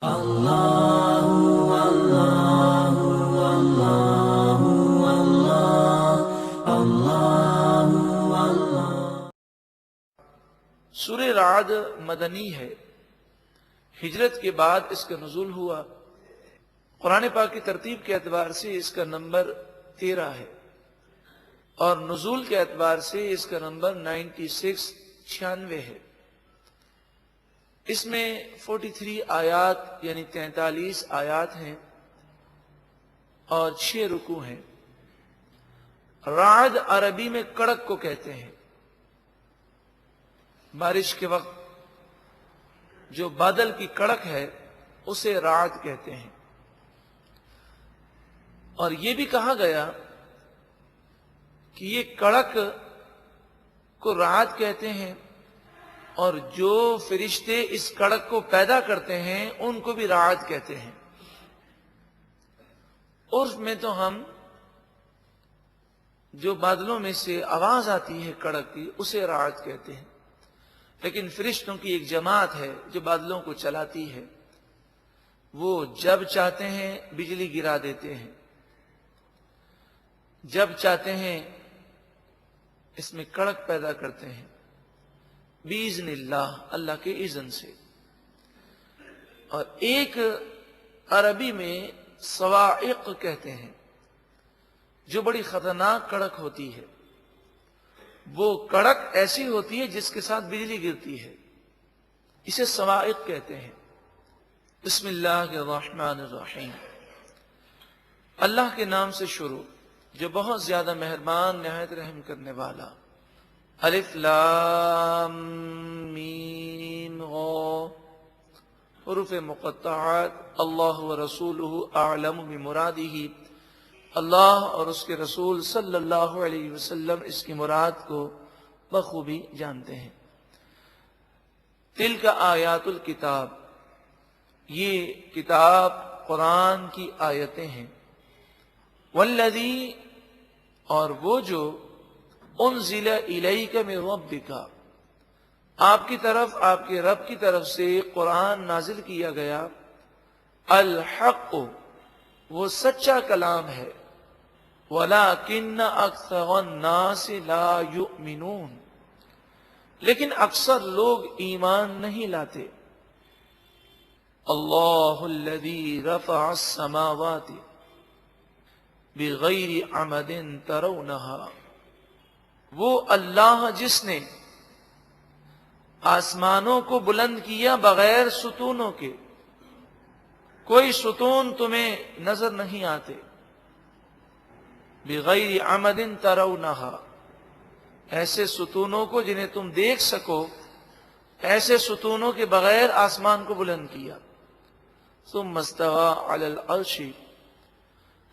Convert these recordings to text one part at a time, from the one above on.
سورہ رعد مدنی ہے، ہجرت کے بعد اس کا نزول ہوا۔ قرآن پاک کی ترتیب کے اعتبار سے اس کا نمبر 13 ہے اور نزول کے اعتبار سے اس کا نمبر 96 ہے۔ اس میں 43 آیات یعنی 43 آیات ہیں اور 6 رکوع ہیں۔ رعد عربی میں کڑک کو کہتے ہیں۔ بارش کے وقت جو بادل کی کڑک ہے اسے رعد کہتے ہیں۔ اور یہ بھی کہا گیا کہ یہ کڑک کو رعد کہتے ہیں اور جو فرشتے اس کڑک کو پیدا کرتے ہیں ان کو بھی رعد کہتے ہیں۔ عرف میں تو ہم جو بادلوں میں سے آواز آتی ہے کڑک کی اسے رعد کہتے ہیں، لیکن فرشتوں کی ایک جماعت ہے جو بادلوں کو چلاتی ہے، وہ جب چاہتے ہیں بجلی گرا دیتے ہیں، جب چاہتے ہیں اس میں کڑک پیدا کرتے ہیں، بِإِذْنِ اللہ، اللہ کے اذن سے۔ اور ایک عربی میں صواعق کہتے ہیں جو بڑی خطرناک کڑک ہوتی ہے۔ وہ کڑک ایسی ہوتی ہے جس کے ساتھ بجلی گرتی ہے، اسے صواعق کہتے ہیں۔ بسم اللہ الرحمن الرحیم، اللہ کے نام سے شروع جو بہت زیادہ مہربان نہایت رحم کرنے والا۔ الف لام میم غ، حروف مقطعات۔ اللہ ورسولہ اعلم بمرادہ، اللہ اور اس کے رسول صلی اللہ علیہ وسلم اس کی مراد کو بخوبی جانتے ہیں۔ تلک آیات الکتاب، یہ کتاب قرآن کی آیتیں ہیں۔ والذی، اور وہ جو انزل الیک من ربک، آپ کی طرف آپ کے رب کی طرف سے قرآن نازل کیا گیا۔ الحق، وہ سچا کلام ہے۔ وَلَكِنَّ أَكْثَرَ النَّاسِ لَا يُؤْمِنُونَ، لیکن اکثر لوگ ایمان نہیں لاتے۔ اللہ الذی رفع السماوات بغیر عمد ترونہا، وہ اللہ جس نے آسمانوں کو بلند کیا بغیر ستونوں کے، کوئی ستون تمہیں نظر نہیں آتے۔ بغیر عمد ترونہا، ایسے ستونوں کو جنہیں تم دیکھ سکو، ایسے ستونوں کے بغیر آسمان کو بلند کیا۔ ثم استوى علی العرش،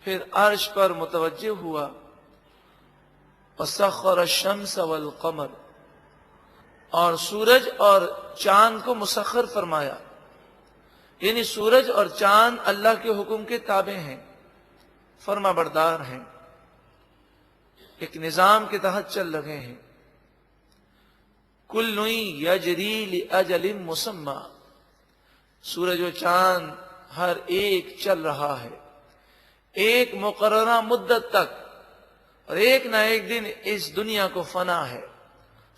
پھر عرش پر متوجہ ہوا۔ وسخر الشمس والقمر، اور سورج اور چاند کو مسخر فرمایا، یعنی سورج اور چاند اللہ کے حکم کے تابع ہیں، فرما بردار ہیں، ایک نظام کے تحت چل رہے ہیں۔ کل یجری لاجل مسمی، سورج و چاند ہر ایک چل رہا ہے ایک مقررہ مدت تک، اور ایک نہ ایک دن اس دنیا کو فنا ہے،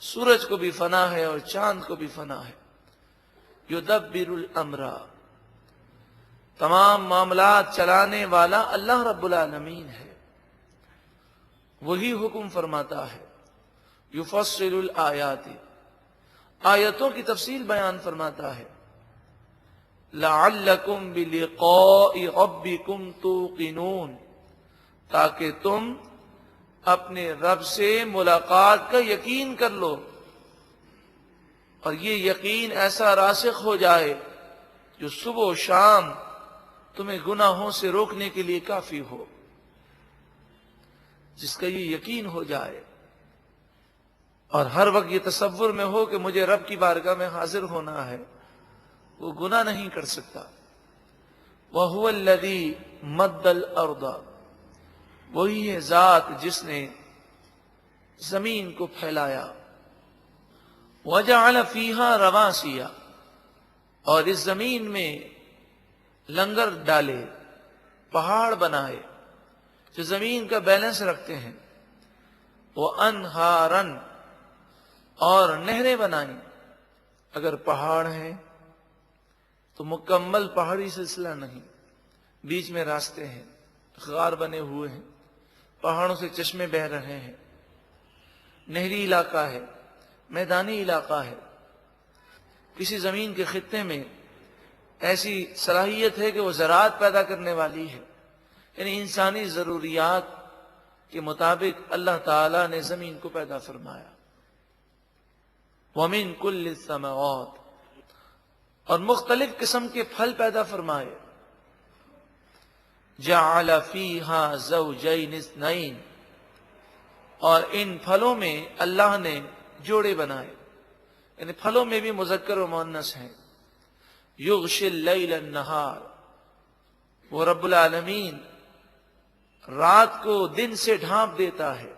سورج کو بھی فنا ہے اور چاند کو بھی فنا ہے۔ یدبر الامر، تمام معاملات چلانے والا اللہ رب العالمین ہے، وہی حکم فرماتا ہے۔ یفصل الآیات، آیتوں کی تفصیل بیان فرماتا ہے۔ لعلکم بلقاء ربکم توقنون، تاکہ تم اپنے رب سے ملاقات کا یقین کر لو، اور یہ یقین ایسا راسخ ہو جائے جو صبح و شام تمہیں گناہوں سے روکنے کے لیے کافی ہو، جس کا یہ یقین ہو جائے اور ہر وقت یہ تصور میں ہو کہ مجھے رب کی بارگاہ میں حاضر ہونا ہے، وہ گناہ نہیں کر سکتا۔ وَهُوَ الَّذِي مَدَّ الْأَرْضَ، وہی ہے ذات جس نے زمین کو پھیلایا۔ وَجَعَلَ فِيهَا رَوَاسِيَ، اور اس زمین میں لنگر ڈالے، پہاڑ بنائے جو زمین کا بیلنس رکھتے ہیں، وہ انہارن اور نہریں بنائیں۔ اگر پہاڑ ہیں تو مکمل پہاڑی سلسلہ نہیں، بیچ میں راستے ہیں، غار بنے ہوئے ہیں، پہاڑوں سے چشمے بہ رہے ہیں، نہری علاقہ ہے، میدانی علاقہ ہے۔ کسی زمین کے خطے میں ایسی صلاحیت ہے کہ وہ زراعت پیدا کرنے والی ہے، یعنی انسانی ضروریات کے مطابق اللہ تعالی نے زمین کو پیدا فرمایا۔ وَمِن كُلِّ الثَّمَرَاتِ، اور مختلف قسم کے پھل پیدا فرمائے۔ جَعَلَ فِيهَا زَوْجَيْنِ اثْنَيْنِ، اور ان پھلوں میں اللہ نے جوڑے بنائے، یعنی پھلوں میں بھی مذکر و مؤنث ہیں۔ یغشی اللیل النہار، وہ رب العالمین رات کو دن سے ڈھانپ دیتا ہے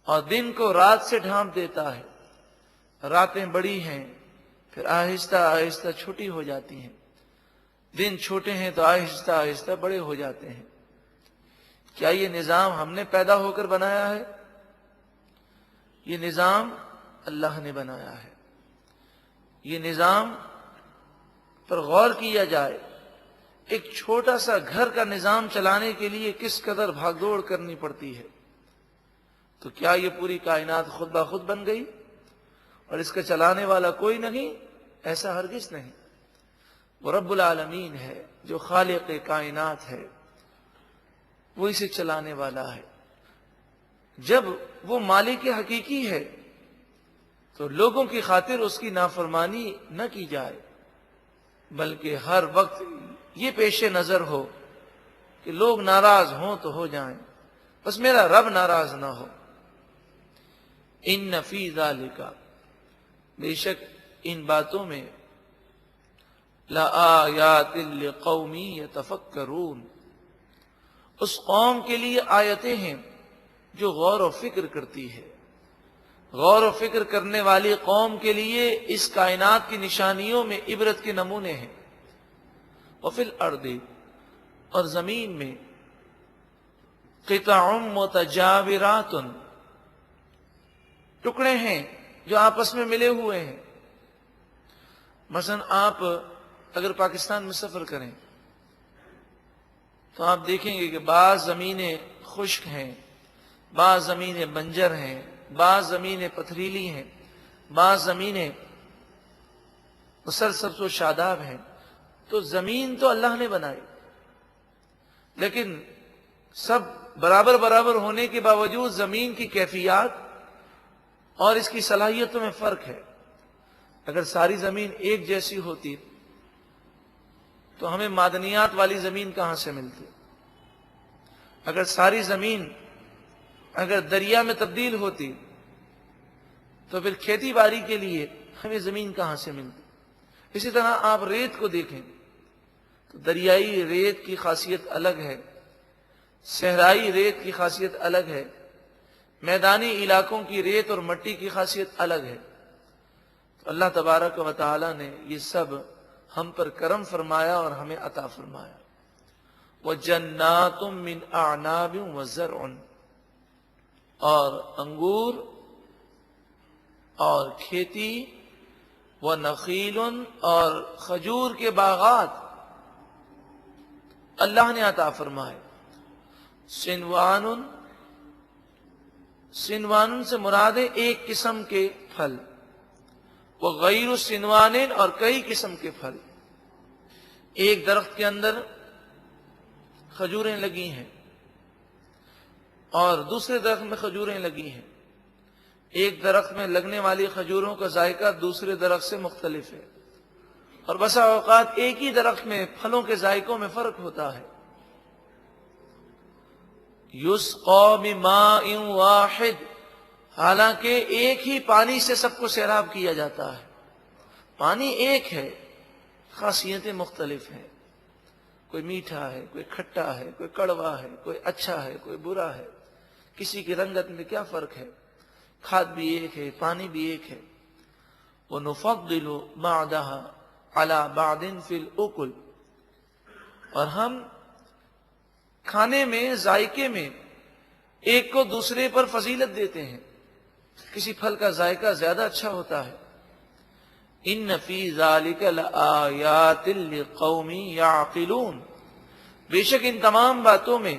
اور دن کو رات سے ڈھانپ دیتا ہے۔ راتیں بڑی ہیں پھر آہستہ آہستہ چھوٹی ہو جاتی ہیں، دن چھوٹے ہیں تو آہستہ آہستہ بڑے ہو جاتے ہیں۔ کیا یہ نظام ہم نے پیدا ہو کر بنایا ہے؟ یہ نظام اللہ نے بنایا ہے۔ یہ نظام پر غور کیا جائے، ایک چھوٹا سا گھر کا نظام چلانے کے لیے کس قدر بھاگ دوڑ کرنی پڑتی ہے، تو کیا یہ پوری کائنات خود بخود بن گئی اور اس کا چلانے والا کوئی نہیں؟ ایسا ہرگز نہیں۔ وہ رب العالمین ہے جو خالق کائنات ہے، وہ اسے چلانے والا ہے۔ جب وہ مالک حقیقی ہے تو لوگوں کی خاطر اس کی نافرمانی نہ کی جائے، بلکہ ہر وقت یہ پیش نظر ہو کہ لوگ ناراض ہوں تو ہو جائیں، بس میرا رب ناراض نہ ہو۔ ان فی ذالک، بے شک ان باتوں میں، لآیات لقوم یتفکرون، اس قوم کے لیے آیتیں ہیں جو غور و فکر کرتی ہے۔ غور و فکر کرنے والی قوم کے لیے اس کائنات کی نشانیوں میں عبرت کے نمونے ہیں۔ وفی الارض، اور زمین میں، قطع متجاورات، ٹکڑے ہیں جو آپس میں ملے ہوئے ہیں۔ مثلا آپ اگر پاکستان میں سفر کریں تو آپ دیکھیں گے کہ بعض زمینیں خشک ہیں، بعض زمینیں بنجر ہیں، بعض زمینیں پتھریلی ہیں، بعض زمینیں سرسبز و شاداب ہیں۔ تو زمین تو اللہ نے بنائی، لیکن سب برابر برابر ہونے کے باوجود زمین کی کیفیات اور اس کی صلاحیتوں میں فرق ہے۔ اگر ساری زمین ایک جیسی ہوتی تو ہمیں معدنیات والی زمین کہاں سے ملتی؟ اگر ساری زمین اگر دریا میں تبدیل ہوتی تو پھر کھیتی باڑی کے لیے ہمیں زمین کہاں سے ملتی؟ اسی طرح آپ ریت کو دیکھیں تو دریائی ریت کی خاصیت الگ ہے، صحرائی ریت کی خاصیت الگ ہے، میدانی علاقوں کی ریت اور مٹی کی خاصیت الگ ہے۔ تو اللہ تبارک و تعالی نے یہ سب ہم پر کرم فرمایا اور ہمیں عطا فرمایا۔ وَجَنَّاتٌ مِّنْ أَعْنَابٍ وَزَرْعٌ، اور انگور اور کھیتی، وَنَخِيلٌ، اور کھجور کے باغات اللہ نے عطا فرمائے۔ سنوان، سنوان سے مراد ہے ایک قسم کے پھل، وغیر سنوان، اور کئی قسم کے پھل۔ ایک درخت کے اندر کھجوریں لگی ہیں اور دوسرے درخت میں کھجوریں لگی ہیں۔ ایک درخت میں لگنے والی کھجوروں کا ذائقہ دوسرے درخت سے مختلف ہے، اور بسا اوقات ایک ہی درخت میں پھلوں کے ذائقوں میں فرق ہوتا ہے۔ یسقا بماء واحد، حالانکہ ایک ہی پانی سے سب کو سیراب کیا جاتا ہے، پانی ایک ہے، خاصیتیں مختلف ہیں، کوئی میٹھا ہے، کوئی کھٹا ہے، کوئی کڑوا ہے، کوئی اچھا ہے، کوئی برا ہے، کسی کی رنگت میں کیا فرق ہے، کھاد بھی ایک ہے، پانی بھی ایک ہے۔ وَنُفَضِّلُ بَعْدَهَا عَلَى بَعْدٍ فِي الْأُكُلِ، اور ہم کھانے میں، ذائقے میں ایک کو دوسرے پر فضیلت دیتے ہیں. کسی پھل کا ذائقہ زیادہ اچھا ہوتا ہے. ان فی ذالک لآیات لقوم یعقلون، بے شک ان تمام باتوں میں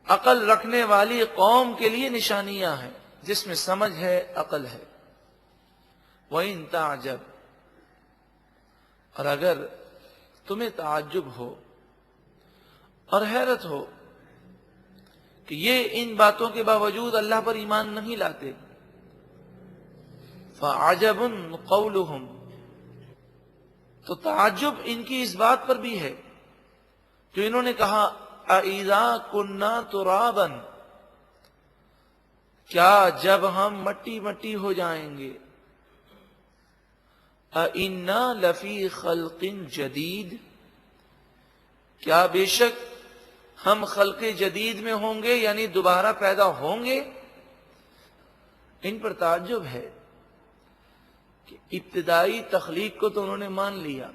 عقل رکھنے والی قوم کے لیے نشانیاں ہیں، جس میں سمجھ ہے، عقل ہے. وَإِن تَعْجَبْ، اور اگر تمہیں تعجب ہو اور حیرت ہو کہ یہ ان باتوں کے باوجود اللہ پر ایمان نہیں لاتے، فَعَجَبٌ قَوْلُهُمْ، تو تعجب ان کی اس بات پر بھی ہے جو انہوں نے کہا اَإِذَا كُنَّا تُرَابًا، کیا جب ہم مٹی مٹی ہو جائیں گے، اِنَّا لَفِي خَلْقٍ جَدِيدٍ، کیا بے شک ہم خلق جدید میں ہوں گے، یعنی دوبارہ پیدا ہوں گے. ان پر تعجب ہے کہ ابتدائی تخلیق کو تو انہوں نے مان لیا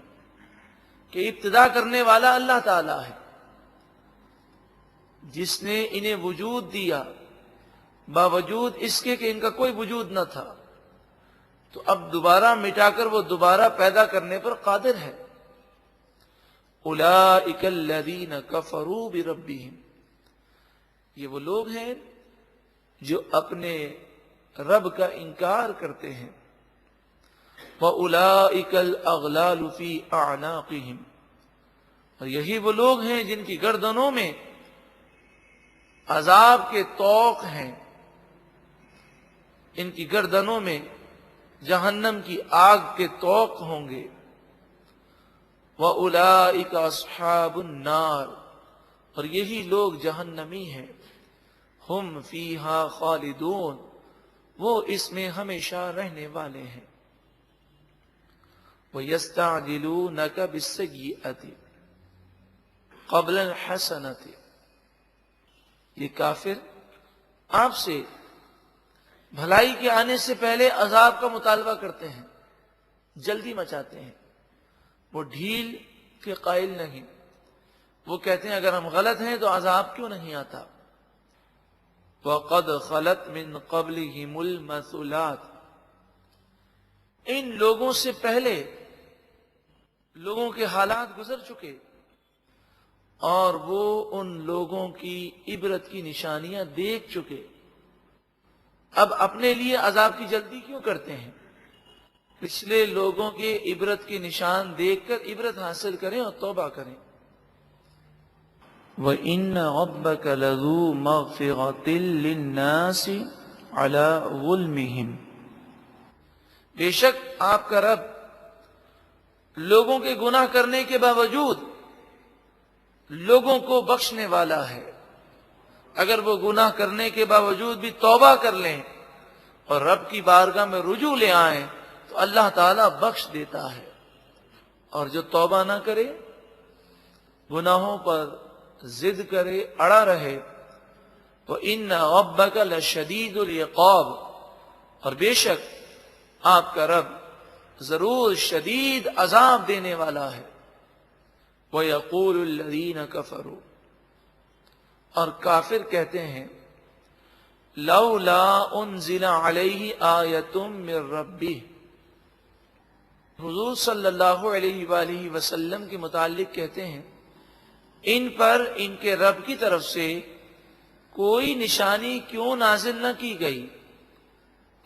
کہ ابتدا کرنے والا اللہ تعالی ہے، جس نے انہیں وجود دیا باوجود اس کے کہ ان کا کوئی وجود نہ تھا، تو اب دوبارہ مٹا کر وہ دوبارہ پیدا کرنے پر قادر ہے. اولئک الذین کفروا بربہم، یہ وہ لوگ ہیں جو اپنے رب کا انکار کرتے ہیں. وَأُولَئِكَ الْأَغْلَالُ فِي أَعْنَاقِهِمْ، اور یہی وہ لوگ ہیں جن کی گردنوں میں عذاب کے طوق ہیں، ان کی گردنوں میں جہنم کی آگ کے طوق ہوں گے. وَأُولَئِكَ أَصْحَابُ النَّارِ، اور یہی لوگ جہنمی ہیں. ہم فیہا خالدون، وہ اس میں ہمیشہ رہنے والے ہیں. وَيَسْتَعْجِلُونَكَ بِالسَّيِّئَةِ قَبْلَ الْحَسَنَةِ، یہ کافر آپ سے بھلائی کے آنے سے پہلے عذاب کا مطالبہ کرتے ہیں، جلدی مچاتے ہیں. وہ ڈھیل کے قائل نہیں، وہ کہتے ہیں اگر ہم غلط ہیں تو عذاب کیوں نہیں آتا. وَقَدْ خَلَتْ مِنْ قَبْلِهِمُ الْمَثُلَاتِ، ان لوگوں سے پہلے لوگوں کے حالات گزر چکے اور وہ ان لوگوں کی عبرت کی نشانیاں دیکھ چکے. اب اپنے لیے عذاب کی جلدی کیوں کرتے ہیں؟ پچھلے لوگوں کے عبرت کی نشان دیکھ کر عبرت حاصل کریں اور توبہ کریں. وَإِنَّ رَبَّكَ لَذُو مَغْفِرَةٍ لِلنَّاسِ عَلَى ظُلْمِهِمْ، بے شک آپ کا رب لوگوں کے گناہ کرنے کے باوجود لوگوں کو بخشنے والا ہے. اگر وہ گناہ کرنے کے باوجود بھی توبہ کر لیں اور رب کی بارگاہ میں رجوع لے آئیں تو اللہ تعالیٰ بخش دیتا ہے. اور جو توبہ نہ کرے، گناہوں پر ضد کرے، اڑا رہے، وَإِنَّ رَبَّكَ لَشَدِيدُ الْعِقَابِ، اور بے شک آپ کا رب ضرور شدید عذاب دینے والا ہے. وَيَقُولُ الَّذِينَ كَفَرُوا، اور کافر کہتے ہیں لَوْلَا أُنزِلَ عَلَيْهِ آیَةٌ مِّن رَبِّهِ، حضور صلی اللہ علیہ وآلہ وسلم کے متعلق کہتے ہیں ان پر ان کے رب کی طرف سے کوئی نشانی کیوں نازل نہ کی گئی.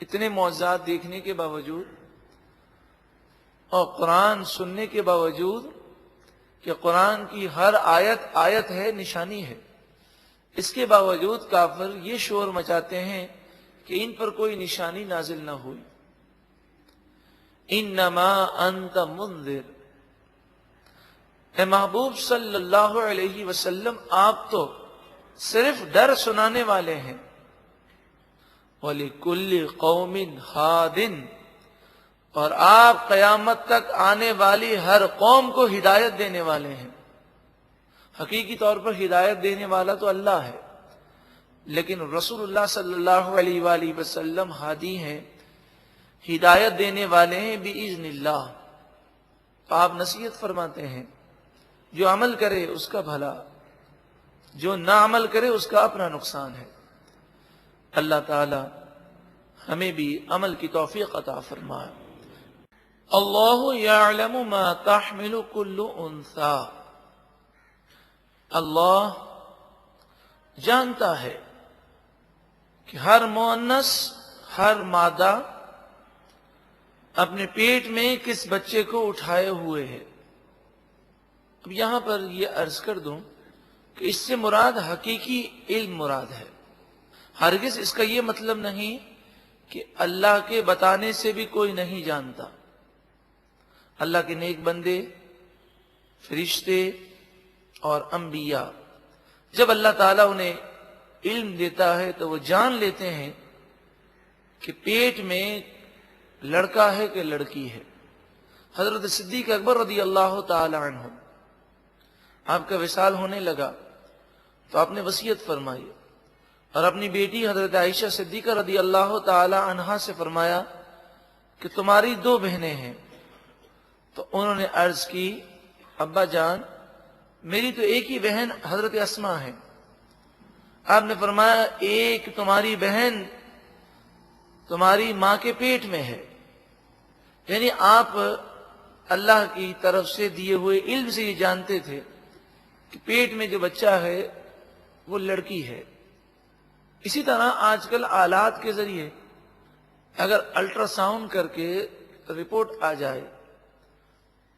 اتنے معجزات دیکھنے کے باوجود اور قرآن سننے کے باوجود کہ قرآن کی ہر آیت آیت ہے، نشانی ہے، اس کے باوجود کافر یہ شور مچاتے ہیں کہ ان پر کوئی نشانی نازل نہ ہوئی. انما انت منذر، اے محبوب صلی اللہ علیہ وسلم آپ تو صرف ڈر سنانے والے ہیں. وَلِكُلِّ قَوْمٍ هَادٍ، اور آپ قیامت تک آنے والی ہر قوم کو ہدایت دینے والے ہیں. حقیقی طور پر ہدایت دینے والا تو اللہ ہے، لیکن رسول اللہ صلی اللہ علیہ وآلہ وسلم ہادی ہیں، ہدایت دینے والے ہیں بِإِذْنِ اللہ. آپ نصیحت فرماتے ہیں جو عمل کرے اس کا بھلا، جو نہ عمل کرے اس کا اپنا نقصان ہے۔ اللہ تعالی ہمیں بھی عمل کی توفیق عطا فرمائے۔ اللہ یعلم ما تحمل کل انثی، اللہ جانتا ہے کہ ہر مؤنث، ہر مادہ اپنے پیٹ میں کس بچے کو اٹھائے ہوئے ہے۔ اب یہاں پر یہ عرض کر دوں کہ اس سے مراد حقیقی علم مراد ہے۔ ہرگز اس کا یہ مطلب نہیں کہ اللہ کے بتانے سے بھی کوئی نہیں جانتا۔ اللہ کے نیک بندے، فرشتے اور انبیاء، جب اللہ تعالیٰ انہیں علم دیتا ہے تو وہ جان لیتے ہیں کہ پیٹ میں لڑکا ہے کہ لڑکی ہے۔ حضرت صدیق اکبر رضی اللہ تعالی عنہ، آپ کا وصال ہونے لگا تو آپ نے وصیت فرمائی اور اپنی بیٹی حضرت عائشہ صدیقہ رضی اللہ تعالی عنہا سے فرمایا کہ تمہاری 2 بہنیں ہیں۔ تو انہوں نے عرض کی ابا جان میری تو ایک ہی بہن حضرت اسماء ہے۔ آپ نے فرمایا ایک تمہاری بہن تمہاری ماں کے پیٹ میں ہے، یعنی آپ اللہ کی طرف سے دیے ہوئے علم سے یہ جانتے تھے کہ پیٹ میں جو بچہ ہے وہ لڑکی ہے۔ اسی طرح آج کل آلات کے ذریعے اگر الٹرا ساؤنڈ کر کے رپورٹ آ جائے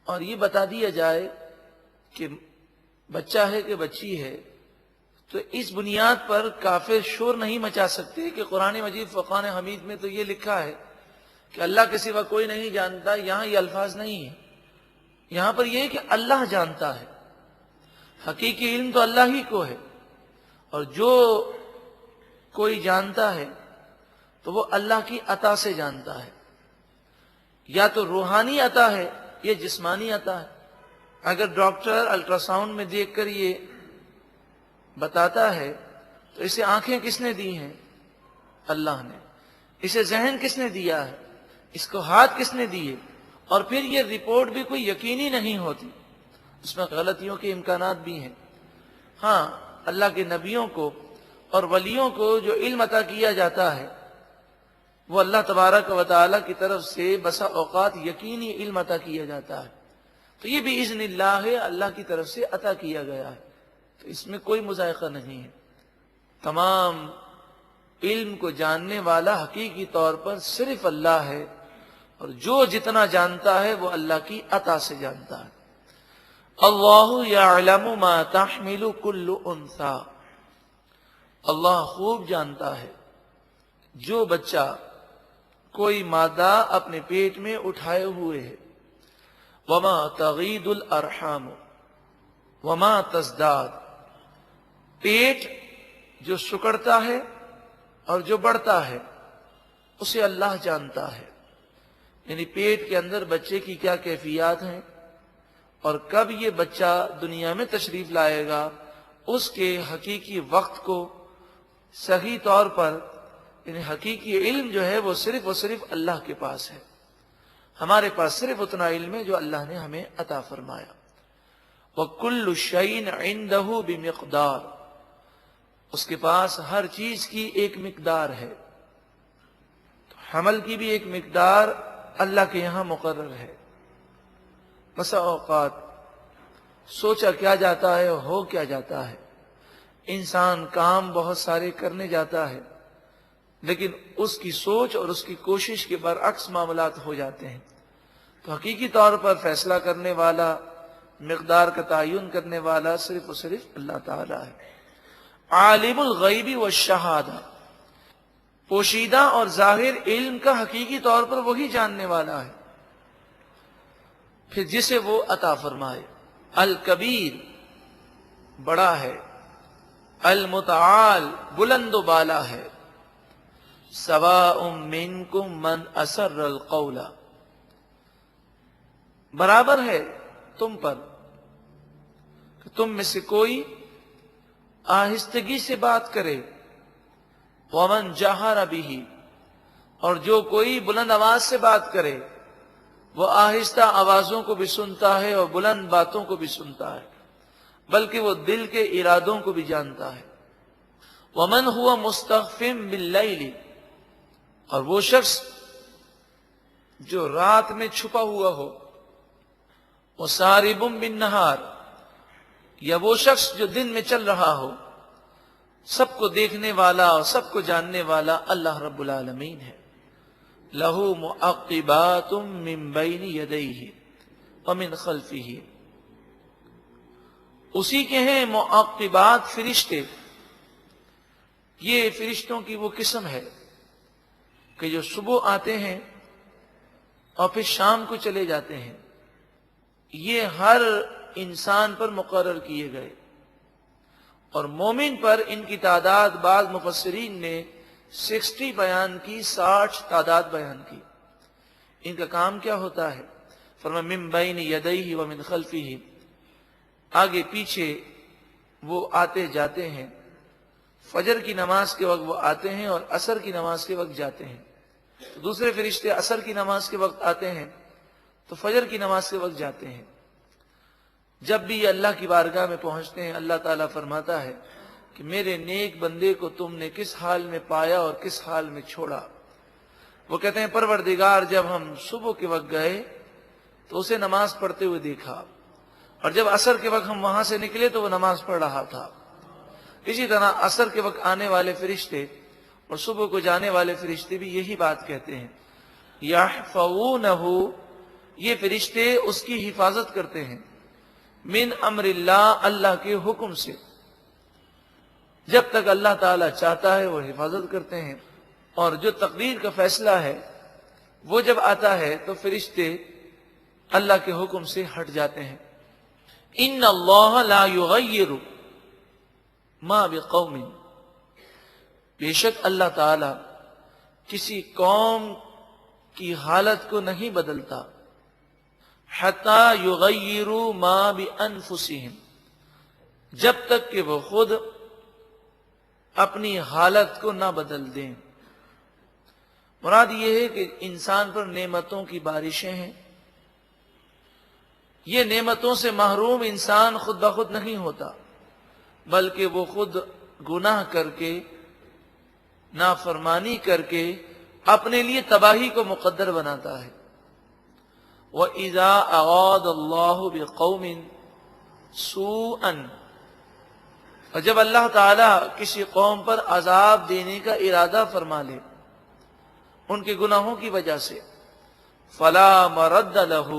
اور یہ بتا دیا جائے کہ بچہ ہے کہ بچی ہے، تو اس بنیاد پر کافر شور نہیں مچا سکتے کہ قرآن مجید فرقان حمید میں تو یہ لکھا ہے کہ اللہ کے سوا کوئی نہیں جانتا۔ یہاں یہ الفاظ نہیں ہیں، یہاں پر یہ ہے کہ اللہ جانتا ہے۔ حقیقی علم تو اللہ ہی کو ہے، اور جو کوئی جانتا ہے تو وہ اللہ کی عطا سے جانتا ہے، یا تو روحانی عطا ہے یا جسمانی عطا ہے۔ اگر ڈاکٹر الٹرا ساؤنڈ میں دیکھ کر یہ بتاتا ہے تو اسے آنکھیں کس نے دی ہیں؟ اللہ نے۔ اسے ذہن کس نے دیا ہے؟ اس کو ہاتھ کس نے دیے؟ اور پھر یہ رپورٹ بھی کوئی یقینی نہیں ہوتی، اس میں غلطیوں کے امکانات بھی ہیں۔ ہاں، اللہ کے نبیوں کو اور ولیوں کو جو علم عطا کیا جاتا ہے وہ اللہ تبارک و تعالی کی طرف سے بسا اوقات یقینی علم عطا کیا جاتا ہے، تو یہ بھی اذن اللہ ہے، اللہ کی طرف سے عطا کیا گیا ہے، تو اس میں کوئی مذائقہ نہیں ہے۔ تمام علم کو جاننے والا حقیقی طور پر صرف اللہ ہے، اور جو جتنا جانتا ہے وہ اللہ کی عطا سے جانتا ہے۔ اللہ یعلم ما تحمل کل انثی، اللہ خوب جانتا ہے جو بچہ کوئی مادہ اپنے پیٹ میں اٹھائے ہوئے ہے۔ وما تغید الارحام وما تزداد، پیٹ جو سکڑتا ہے اور جو بڑھتا ہے اسے اللہ جانتا ہے، یعنی پیٹ کے اندر بچے کی کیا کیفیات ہیں اور کب یہ بچہ دنیا میں تشریف لائے گا، اس کے حقیقی وقت کو صحیح طور پر، یعنی حقیقی علم جو ہے وہ صرف اور صرف اللہ کے پاس ہے۔ ہمارے پاس صرف اتنا علم ہے جو اللہ نے ہمیں عطا فرمایا۔ وَكُلُّ شَيْءٍ عِندَهُ بِمِقْدَارٍ، اس کے پاس ہر چیز کی ایک مقدار ہے۔ تو حمل کی بھی ایک مقدار اللہ کے یہاں مقرر ہے۔ بسا اوقات سوچا کیا جاتا ہے، ہو کیا جاتا ہے، انسان کام بہت سارے کرنے جاتا ہے لیکن اس کی سوچ اور اس کی کوشش کے برعکس معاملات ہو جاتے ہیں۔ تو حقیقی طور پر فیصلہ کرنے والا، مقدار کا تعین کرنے والا صرف اور صرف اللہ تعالی ہے۔ عالم الغیب والشہادہ، پوشیدہ اور ظاہر علم کا حقیقی طور پر وہی جاننے والا ہے، پھر جسے وہ عطا فرمائے۔ الکبیر، بڑا ہے، المتعال، بلند و بالا ہے، سواء منکم من اسر القول، برابر ہے تم پر کہ تم میں سے کوئی آہستگی سے بات کرے، ومن جہر بہ، اور جو کوئی بلند آواز سے بات کرے، وہ آہستہ آوازوں کو بھی سنتا ہے اور بلند باتوں کو بھی سنتا ہے۔ بلکہ وہ دل کے ارادوں کو بھی جانتا ہے۔ ومن هو مستخف باللیل، اور وہ شخص جو رات میں چھپا ہوا ہو، وسارب بالنہار، یا وہ شخص جو دن میں چل رہا ہو، سب کو دیکھنے والا اور سب کو جاننے والا اللہ رب العالمین ہے۔ لہ معقبات من بین یدیہ ومن خلفہ، اسی کے ہیں معقبات فرشتے۔ یہ فرشتوں کی وہ قسم ہے کہ جو صبح آتے ہیں اور پھر شام کو چلے جاتے ہیں، یہ ہر انسان پر مقرر کیے گئے، اور مومن پر ان کی تعداد بعض مفسرین نے 60 بیان کی، 60 تعداد بیان کی۔ ان کا کام کیا ہوتا ہے؟ فرمایا من بین یدیہ ومن خلفہ، آگے پیچھے وہ آتے جاتے ہیں۔ فجر کی نماز کے وقت وہ آتے ہیں اور عصر کی نماز کے وقت جاتے ہیں۔ تو دوسرے فرشتے عصر کی نماز کے وقت آتے ہیں تو فجر کی نماز کے وقت جاتے ہیں۔ جب بھی یہ اللہ کی بارگاہ میں پہنچتے ہیں، اللہ تعالیٰ فرماتا ہے کہ میرے نیک بندے کو تم نے کس حال میں پایا اور کس حال میں چھوڑا؟ وہ کہتے ہیں پروردگار، جب ہم صبح کے وقت گئے تو اسے نماز پڑھتے ہوئے دیکھا، اور جب عصر کے وقت ہم وہاں سے نکلے تو وہ نماز پڑھ رہا تھا۔ اسی طرح عصر کے وقت آنے والے فرشتے اور صبح کو جانے والے فرشتے بھی یہی بات کہتے ہیں، یحفظونہ، یہ فرشتے اس کی حفاظت کرتے ہیں، من امر اللہ، اللہ کے حکم سے، جب تک اللہ تعالیٰ چاہتا ہے وہ حفاظت کرتے ہیں، اور جو تقدیر کا فیصلہ ہے وہ جب آتا ہے تو فرشتے اللہ کے حکم سے ہٹ جاتے ہیں۔ ان اللہ لا یغیر ما بقوم، بے شک اللہ تعالی کسی قوم کی حالت کو نہیں بدلتا، حتی یغیروا ما بانفسہم، جب تک کہ وہ خود اپنی حالت کو نہ بدل دیں۔ مراد یہ ہے کہ انسان پر نعمتوں کی بارشیں ہیں، یہ نعمتوں سے محروم انسان خود بخود نہیں ہوتا، بلکہ وہ خود گناہ کر کے، نافرمانی کر کے اپنے لیے تباہی کو مقدر بناتا ہے۔ وَإِذَا أَرَادَ اللَّهُ بِقَوْمٍ سُوءًا، اور جب اللہ تعالیٰ کسی قوم پر عذاب دینے کا ارادہ فرما لے ان کے گناہوں کی وجہ سے، فَلَا مَرَدَّ لَهُ،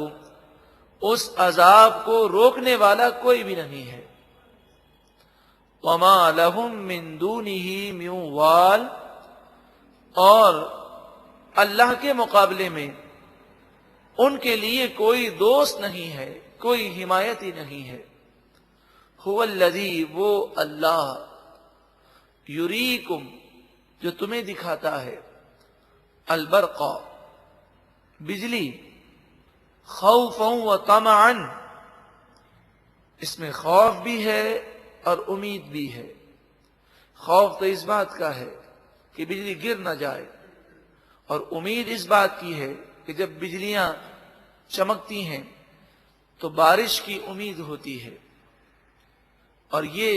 اس عذاب کو روکنے والا کوئی بھی نہیں ہے۔ وَمَا لَهُم مِّن دُونِهِ مِن وَالٍ، اور اللہ کے مقابلے میں ان کے لیے کوئی دوست نہیں ہے، کوئی حمایتی نہیں ہے۔ هُوَ الَّذِي، وہ اللہ، یُریکم، جو تمہیں دکھاتا ہے، البرق، بجلی، خوفا و طمعا، اس میں خوف بھی ہے اور امید بھی ہے۔ خوف تو اس بات کا ہے کہ بجلی گر نہ جائے، اور امید اس بات کی ہے کہ جب بجلیاں چمکتی ہیں تو بارش کی امید ہوتی ہے، اور یہ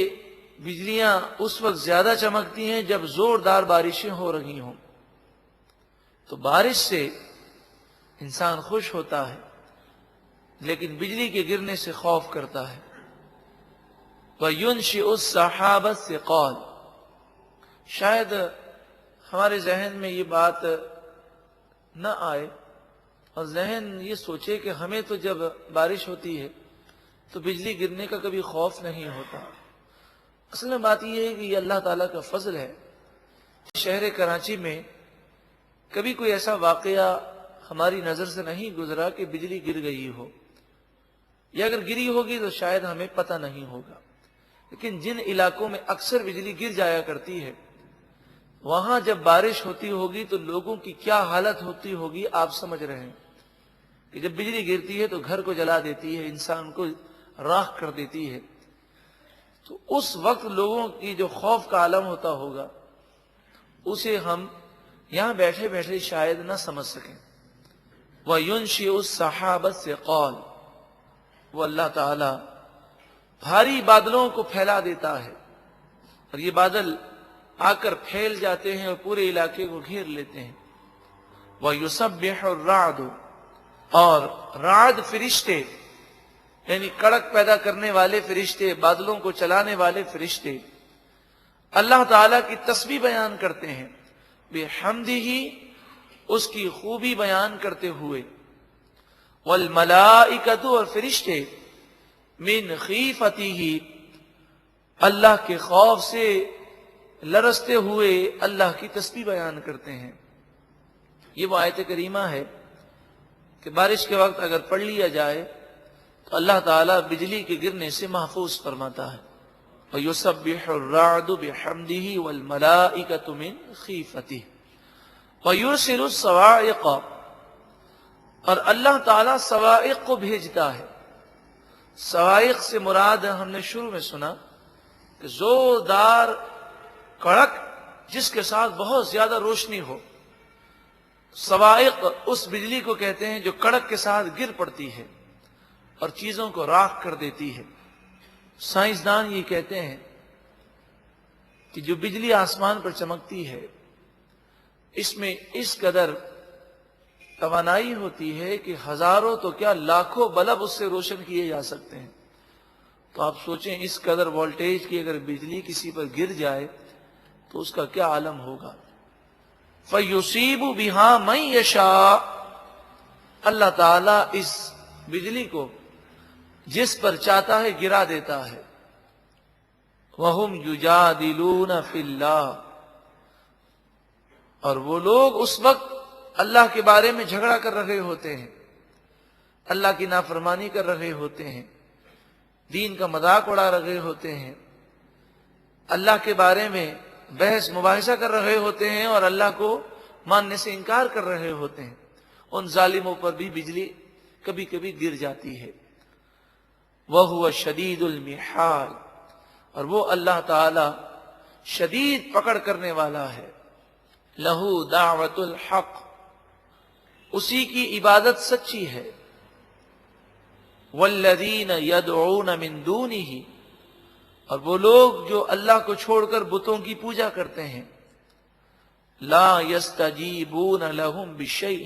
بجلیاں اس وقت زیادہ چمکتی ہیں جب زوردار بارشیں ہو رہی ہوں، تو بارش سے انسان خوش ہوتا ہے، لیکن بجلی کے گرنے سے خوف کرتا ہے۔ وَيُنْشِئُ السَّحَابَ الثِّقَالَ، شاید ہمارے ذہن میں یہ بات نہ آئے اور ذہن یہ سوچے کہ ہمیں تو جب بارش ہوتی ہے تو بجلی گرنے کا کبھی خوف نہیں ہوتا۔ اصل میں بات یہ ہے کہ یہ اللہ تعالیٰ کا فضل ہے۔ شہر کراچی میں کبھی کوئی ایسا واقعہ ہماری نظر سے نہیں گزرا کہ بجلی گر گئی ہو، یا اگر گری ہوگی تو شاید ہمیں پتہ نہیں ہوگا، لیکن جن علاقوں میں اکثر بجلی گر جایا کرتی ہے وہاں جب بارش ہوتی ہوگی تو لوگوں کی کیا حالت ہوتی ہوگی آپ سمجھ رہے ہیں کہ جب بجلی گرتی ہے تو گھر کو جلا دیتی ہے، انسان کو راکھ کر دیتی ہے، تو اس وقت لوگوں کی جو خوف کا عالم ہوتا ہوگا اسے ہم یہاں بیٹھے بیٹھے شاید نہ سمجھ سکیں۔ وَيُنْشِئُ السَّحَابَ الثِّقَالَ، وہ اللہ تعالی بھاری بادلوں کو پھیلا دیتا ہے، اور یہ بادل آ کر پھیل جاتے ہیں اور پورے علاقے کو گھیر لیتے ہیں۔ وَيُسَبِّحُ الرَّعْدُ، اور رعد فرشتے یعنی کڑک پیدا کرنے والے فرشتے، بادلوں کو چلانے والے فرشتے اللہ تعالیٰ کی تسبیح بیان کرتے ہیں، بِحَمْدِهِ، اس کی خوبی بیان کرتے ہوئے، وَالْمَلَائِكَةُ، اور فرشتے مِنْ خِیفَتِهِ، اللہ کے خوف سے لرزتے ہوئے اللہ کی تسبیح بیان کرتے ہیں۔ یہ وہ آیت کریمہ ہے کہ بارش کے وقت اگر پڑھ لیا جائے تو اللہ تعالیٰ بجلی کے گرنے سے محفوظ فرماتا ہے۔ وَيُسَبِّحُ الرَّعْدُ بِحَمْدِهِ وَالْمَلَائِكَةُ مِنْ خِیفَتِهِ وَيُرْسِلُ الصَّوَاعِقَ، اور اللہ تعالیٰ صواعق کو بھیجتا ہے۔ صواعق سے مراد ہم نے شروع میں سنا کہ زوردار کڑک جس کے ساتھ بہت زیادہ روشنی ہو۔ صواعق اس بجلی کو کہتے ہیں جو کڑک کے ساتھ گر پڑتی ہے اور چیزوں کو راکھ کر دیتی ہے۔ سائنسدان یہ کہتے ہیں کہ جو بجلی آسمان پر چمکتی ہے اس میں اس قدر توانائی ہوتی ہے کہ ہزاروں تو کیا لاکھوں بلب اس سے روشن کیے جا سکتے ہیں۔ تو آپ سوچیں اس قدر وولٹیج کی اگر بجلی کسی پر گر جائے تو اس کا کیا عالم ہوگا۔ فَيُصِيبُ بِهَا مَن يَشَاءُ، اللہ تعالیٰ اس بجلی کو جس پر چاہتا ہے گرا دیتا ہے۔ وَهُمْ يُجَادِلُونَ فِي اللَّهِ، اور وہ لوگ اس وقت اللہ کے بارے میں جھگڑا کر رہے ہوتے ہیں، اللہ کی نافرمانی کر رہے ہوتے ہیں، دین کا مذاق اڑا رہے ہوتے ہیں، اللہ کے بارے میں بحث مباحثہ کر رہے ہوتے ہیں اور اللہ کو ماننے سے انکار کر رہے ہوتے ہیں۔ ان ظالموں پر بھی بجلی کبھی کبھی گر جاتی ہے۔ وَهُوَ شَدِيدُ الْمِحَالِ، اور وہ اللہ تعالی شدید پکڑ کرنے والا ہے۔ لَهُ دَعْوَةُ الْحَقِّ، اسی کی عبادت سچی ہے۔ وَالَّذِينَ يَدْعُونَ مِن دُونِهِ، اور وہ لوگ جو اللہ کو چھوڑ کر بتوں کی پوجا کرتے ہیں، لا يستجیبون لهم بشیء،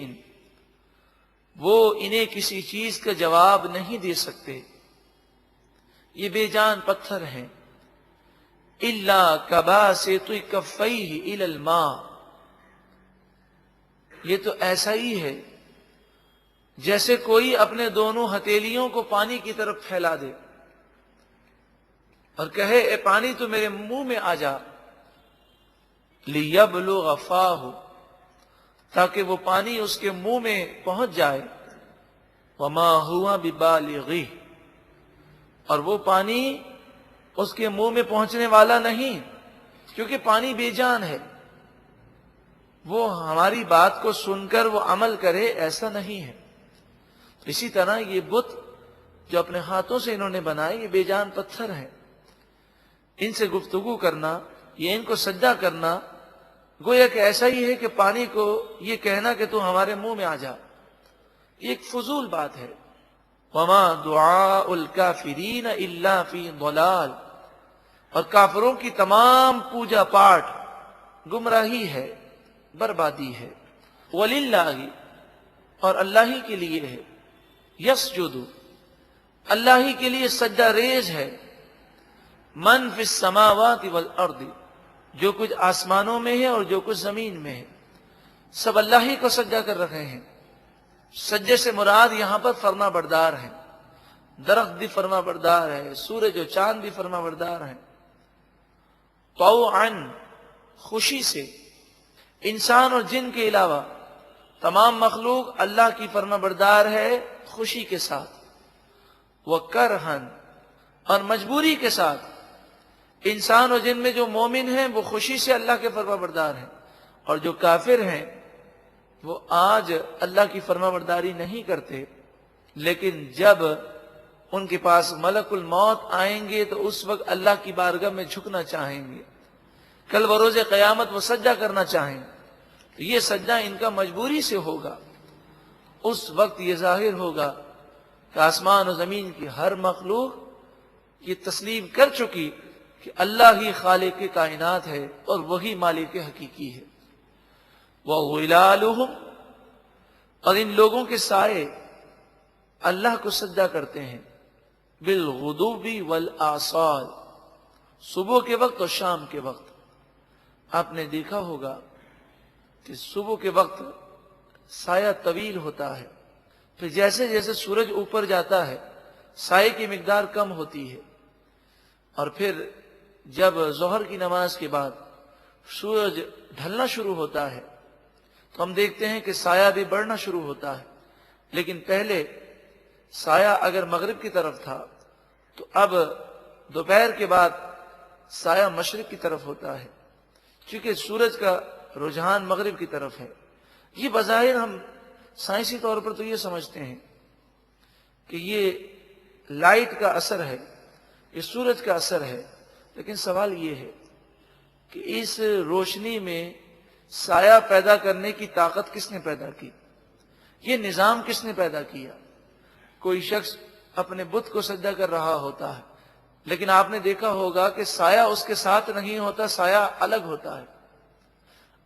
وہ انہیں کسی چیز کا جواب نہیں دے سکتے، یہ بے جان پتھر ہیں۔ الا کباسط کفیہ الی الماء، یہ تو ایسا ہی ہے جیسے کوئی اپنے دونوں ہتھیلیوں کو پانی کی طرف پھیلا دے اور کہے اے پانی تو میرے منہ میں آ جا، لیبلغ فاہ، تاکہ وہ پانی اس کے منہ میں پہنچ جائے، وما ہوا ببالغہ، اور وہ پانی اس کے منہ میں پہنچنے والا نہیں، کیونکہ پانی بے جان ہے، وہ ہماری بات کو سن کر وہ عمل کرے ایسا نہیں ہے۔ اسی طرح یہ بت جو اپنے ہاتھوں سے انہوں نے بنائے یہ بے جان پتھر ہیں، ان سے گفتگو کرنا یا ان کو سجدہ کرنا گویا کہ ایسا ہی ہے کہ پانی کو یہ کہنا کہ تو ہمارے منہ میں آ جا، یہ ایک فضول بات ہے۔ وما دعاء الکافرین الا فی ضلال، اور کافروں کی تمام پوجا پاٹ گمراہی ہے، بربادی ہے۔ وللہ، اور اللہ ہی کے لیے ہے، یسجد، اللہ ہی کے لیے سجدہ ریز ہے، من فی السماوات والارض، جو کچھ آسمانوں میں ہے اور جو کچھ زمین میں ہے، سب اللہ ہی کو سجدہ کر رہے ہیں۔ سجدے سے مراد یہاں پر فرما بردار ہیں، درخت بھی فرما بردار ہے، سورج و چاند بھی فرما بردار ہیں۔ طوعا، خوشی سے، انسان اور جن کے علاوہ تمام مخلوق اللہ کی فرما بردار ہے خوشی کے ساتھ، وکرہن، اور مجبوری کے ساتھ۔ انسان اور جن میں جو مومن ہیں وہ خوشی سے اللہ کے فرما بردار ہیں، اور جو کافر ہیں وہ آج اللہ کی فرما برداری نہیں کرتے، لیکن جب ان کے پاس ملک الموت آئیں گے تو اس وقت اللہ کی بارگاہ میں جھکنا چاہیں گے، کل بروز قیامت وہ سجدہ کرنا چاہیں تو یہ سجدہ ان کا مجبوری سے ہوگا۔ اس وقت یہ ظاہر ہوگا کہ آسمان و زمین کی ہر مخلوق یہ تسلیم کر چکی کہ اللہ ہی خالق کائنات ہے اور وہی مالک حقیقی ہے۔ وَظِلَالُهُمْ، اور ان لوگوں کے سائے اللہ کو سجدہ کرتے ہیں، بِالْغُدُوِّ وَالْآصَالِ، صبح کے وقت اور شام کے وقت۔ آپ نے دیکھا ہوگا کہ صبح کے وقت سایہ طویل ہوتا ہے، پھر جیسے جیسے سورج اوپر جاتا ہے سائے کی مقدار کم ہوتی ہے، اور پھر جب ظہر کی نماز کے بعد سورج ڈھلنا شروع ہوتا ہے تو ہم دیکھتے ہیں کہ سایہ بھی بڑھنا شروع ہوتا ہے۔ لیکن پہلے سایہ اگر مغرب کی طرف تھا تو اب دوپہر کے بعد سایہ مشرق کی طرف ہوتا ہے، چونکہ سورج کا رجحان مغرب کی طرف ہے۔ یہ بظاہر ہم سائنسی طور پر تو یہ سمجھتے ہیں کہ یہ لائٹ کا اثر ہے، یہ سورج کا اثر ہے، لیکن سوال یہ ہے کہ اس روشنی میں سایہ پیدا کرنے کی طاقت کس نے پیدا کی؟ یہ نظام کس نے پیدا کیا؟ کوئی شخص اپنے بت کو سجدہ کر رہا ہوتا ہے، لیکن آپ نے دیکھا ہوگا کہ سایہ اس کے ساتھ نہیں ہوتا، سایہ الگ ہوتا ہے۔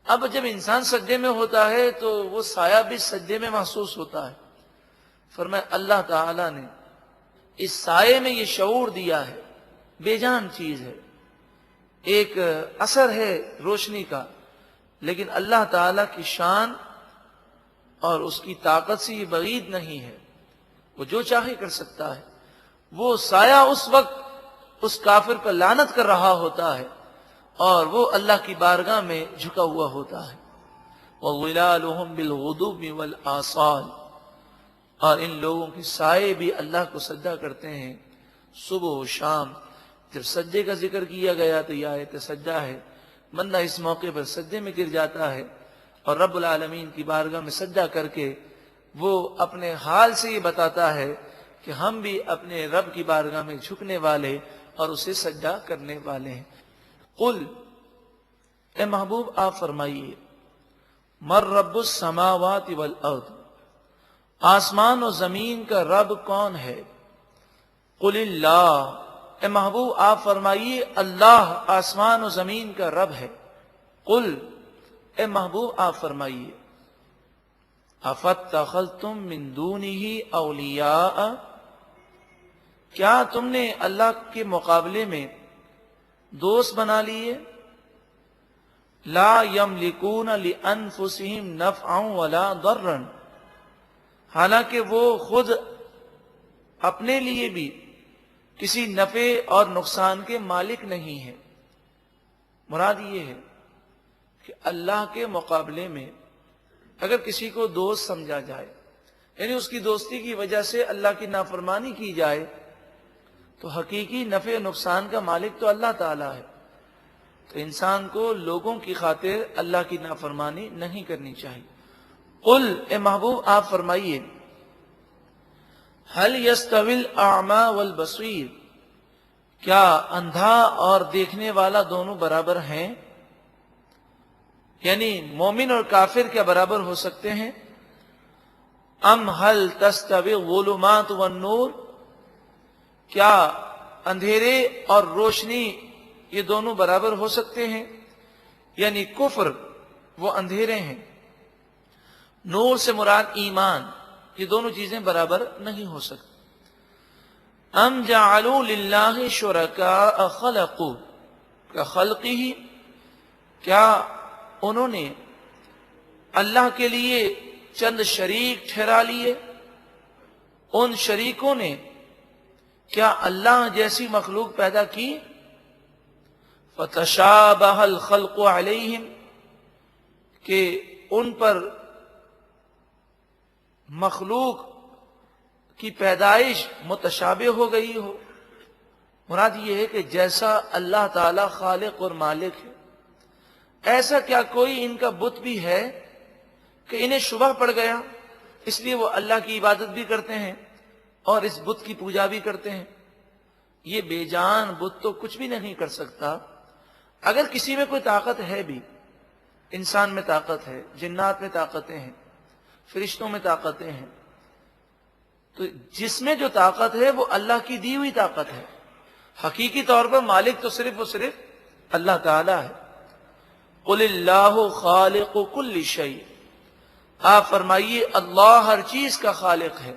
اب جب انسان سجدے میں ہوتا ہے تو وہ سایہ بھی سجدے میں محسوس ہوتا ہے۔ فرمایا اللہ تعالی نے اس سائے میں یہ شعور دیا ہے، بے جان چیز ہے، ایک اثر ہے روشنی کا، لیکن اللہ تعالی کی شان اور اس کی طاقت سے یہ بعید نہیں ہے، وہ جو چاہے کر سکتا ہے۔ وہ سایہ اس وقت اس کافر پر لعنت کر رہا ہوتا ہے اور وہ اللہ کی بارگاہ میں جھکا ہوا ہوتا ہے۔ وَظِلَالُهُمْ بِالْغُدُوِّ وَالْآصَالِ، اور ان لوگوں کے سائے بھی اللہ کو سجدہ کرتے ہیں صبح و شام۔ جب سجدے کا ذکر کیا گیا تو یہ آیت سجدہ ہے، بندہ اس موقع پر سجدے میں گر جاتا ہے اور رب العالمین کی بارگاہ میں سجدہ کر کے وہ اپنے حال سے یہ بتاتا ہے کہ ہم بھی اپنے رب کی بارگاہ میں جھکنے والے اور اسے سجدہ کرنے والے ہیں۔ قل، اے محبوب آپ فرمائیے، مر رب السماوات والارض، آسمان و زمین کا رب کون ہے؟ قل اللہ، اے محبوب آپ فرمائیے اللہ آسمان و زمین کا رب ہے۔ قل، اے محبوب آپ فرمائیے، افاتخذتم من دونہ اولیاء، کیا تم نے اللہ کے مقابلے میں دوست بنا لیے؟ لا یملکون لانفسہم نفعا ولا ضرا، حالانکہ وہ خود اپنے لیے بھی کسی نفع اور نقصان کے مالک نہیں ہے۔ مراد یہ ہے کہ اللہ کے مقابلے میں اگر کسی کو دوست سمجھا جائے، یعنی اس کی دوستی کی وجہ سے اللہ کی نافرمانی کی جائے، تو حقیقی نفع و نقصان کا مالک تو اللہ تعالیٰ ہے۔ تو انسان کو لوگوں کی خاطر اللہ کی نافرمانی نہیں کرنی چاہیے۔ قل، اے محبوب آپ فرمائیے، هل يستوي الاعمى والبصير، کیا اندھا اور دیکھنے والا دونوں برابر ہیں؟ یعنی مومن اور کافر کیا برابر ہو سکتے ہیں؟ ام هل تستوي الظلمات والنور، کیا اندھیرے اور روشنی یہ دونوں برابر ہو سکتے ہیں؟ یعنی کفر وہ اندھیرے ہیں، نور سے مراد ایمان، یہ دونوں چیزیں برابر نہیں ہو سکتی۔ ام جعلوا للہ شرکاء خلقوا کخلقہ، کیا انہوں نے اللہ کے لیے چند شریک ٹھہرا لیے، ان شریکوں نے کیا اللہ جیسی مخلوق پیدا کی؟ فتشابہ الخلق علیہم، کہ ان پر مخلوق کی پیدائش متشابہ ہو گئی ہو۔ مراد یہ ہے کہ جیسا اللہ تعالی خالق اور مالک ہے، ایسا کیا کوئی ان کا بت بھی ہے کہ انہیں شبہ پڑ گیا، اس لیے وہ اللہ کی عبادت بھی کرتے ہیں اور اس بت کی پوجا بھی کرتے ہیں۔ یہ بے جان بت تو کچھ بھی نہیں کر سکتا۔ اگر کسی میں کوئی طاقت ہے بھی، انسان میں طاقت ہے، جنات میں طاقتیں ہیں، فرشتوں میں طاقتیں ہیں، تو جس میں جو طاقت ہے وہ اللہ کی دی ہوئی طاقت ہے، حقیقی طور پر مالک تو صرف اور صرف اللہ تعالی ہے۔ قل اللہ خالق کل شیء، آپ فرمائیے اللہ ہر چیز کا خالق ہے۔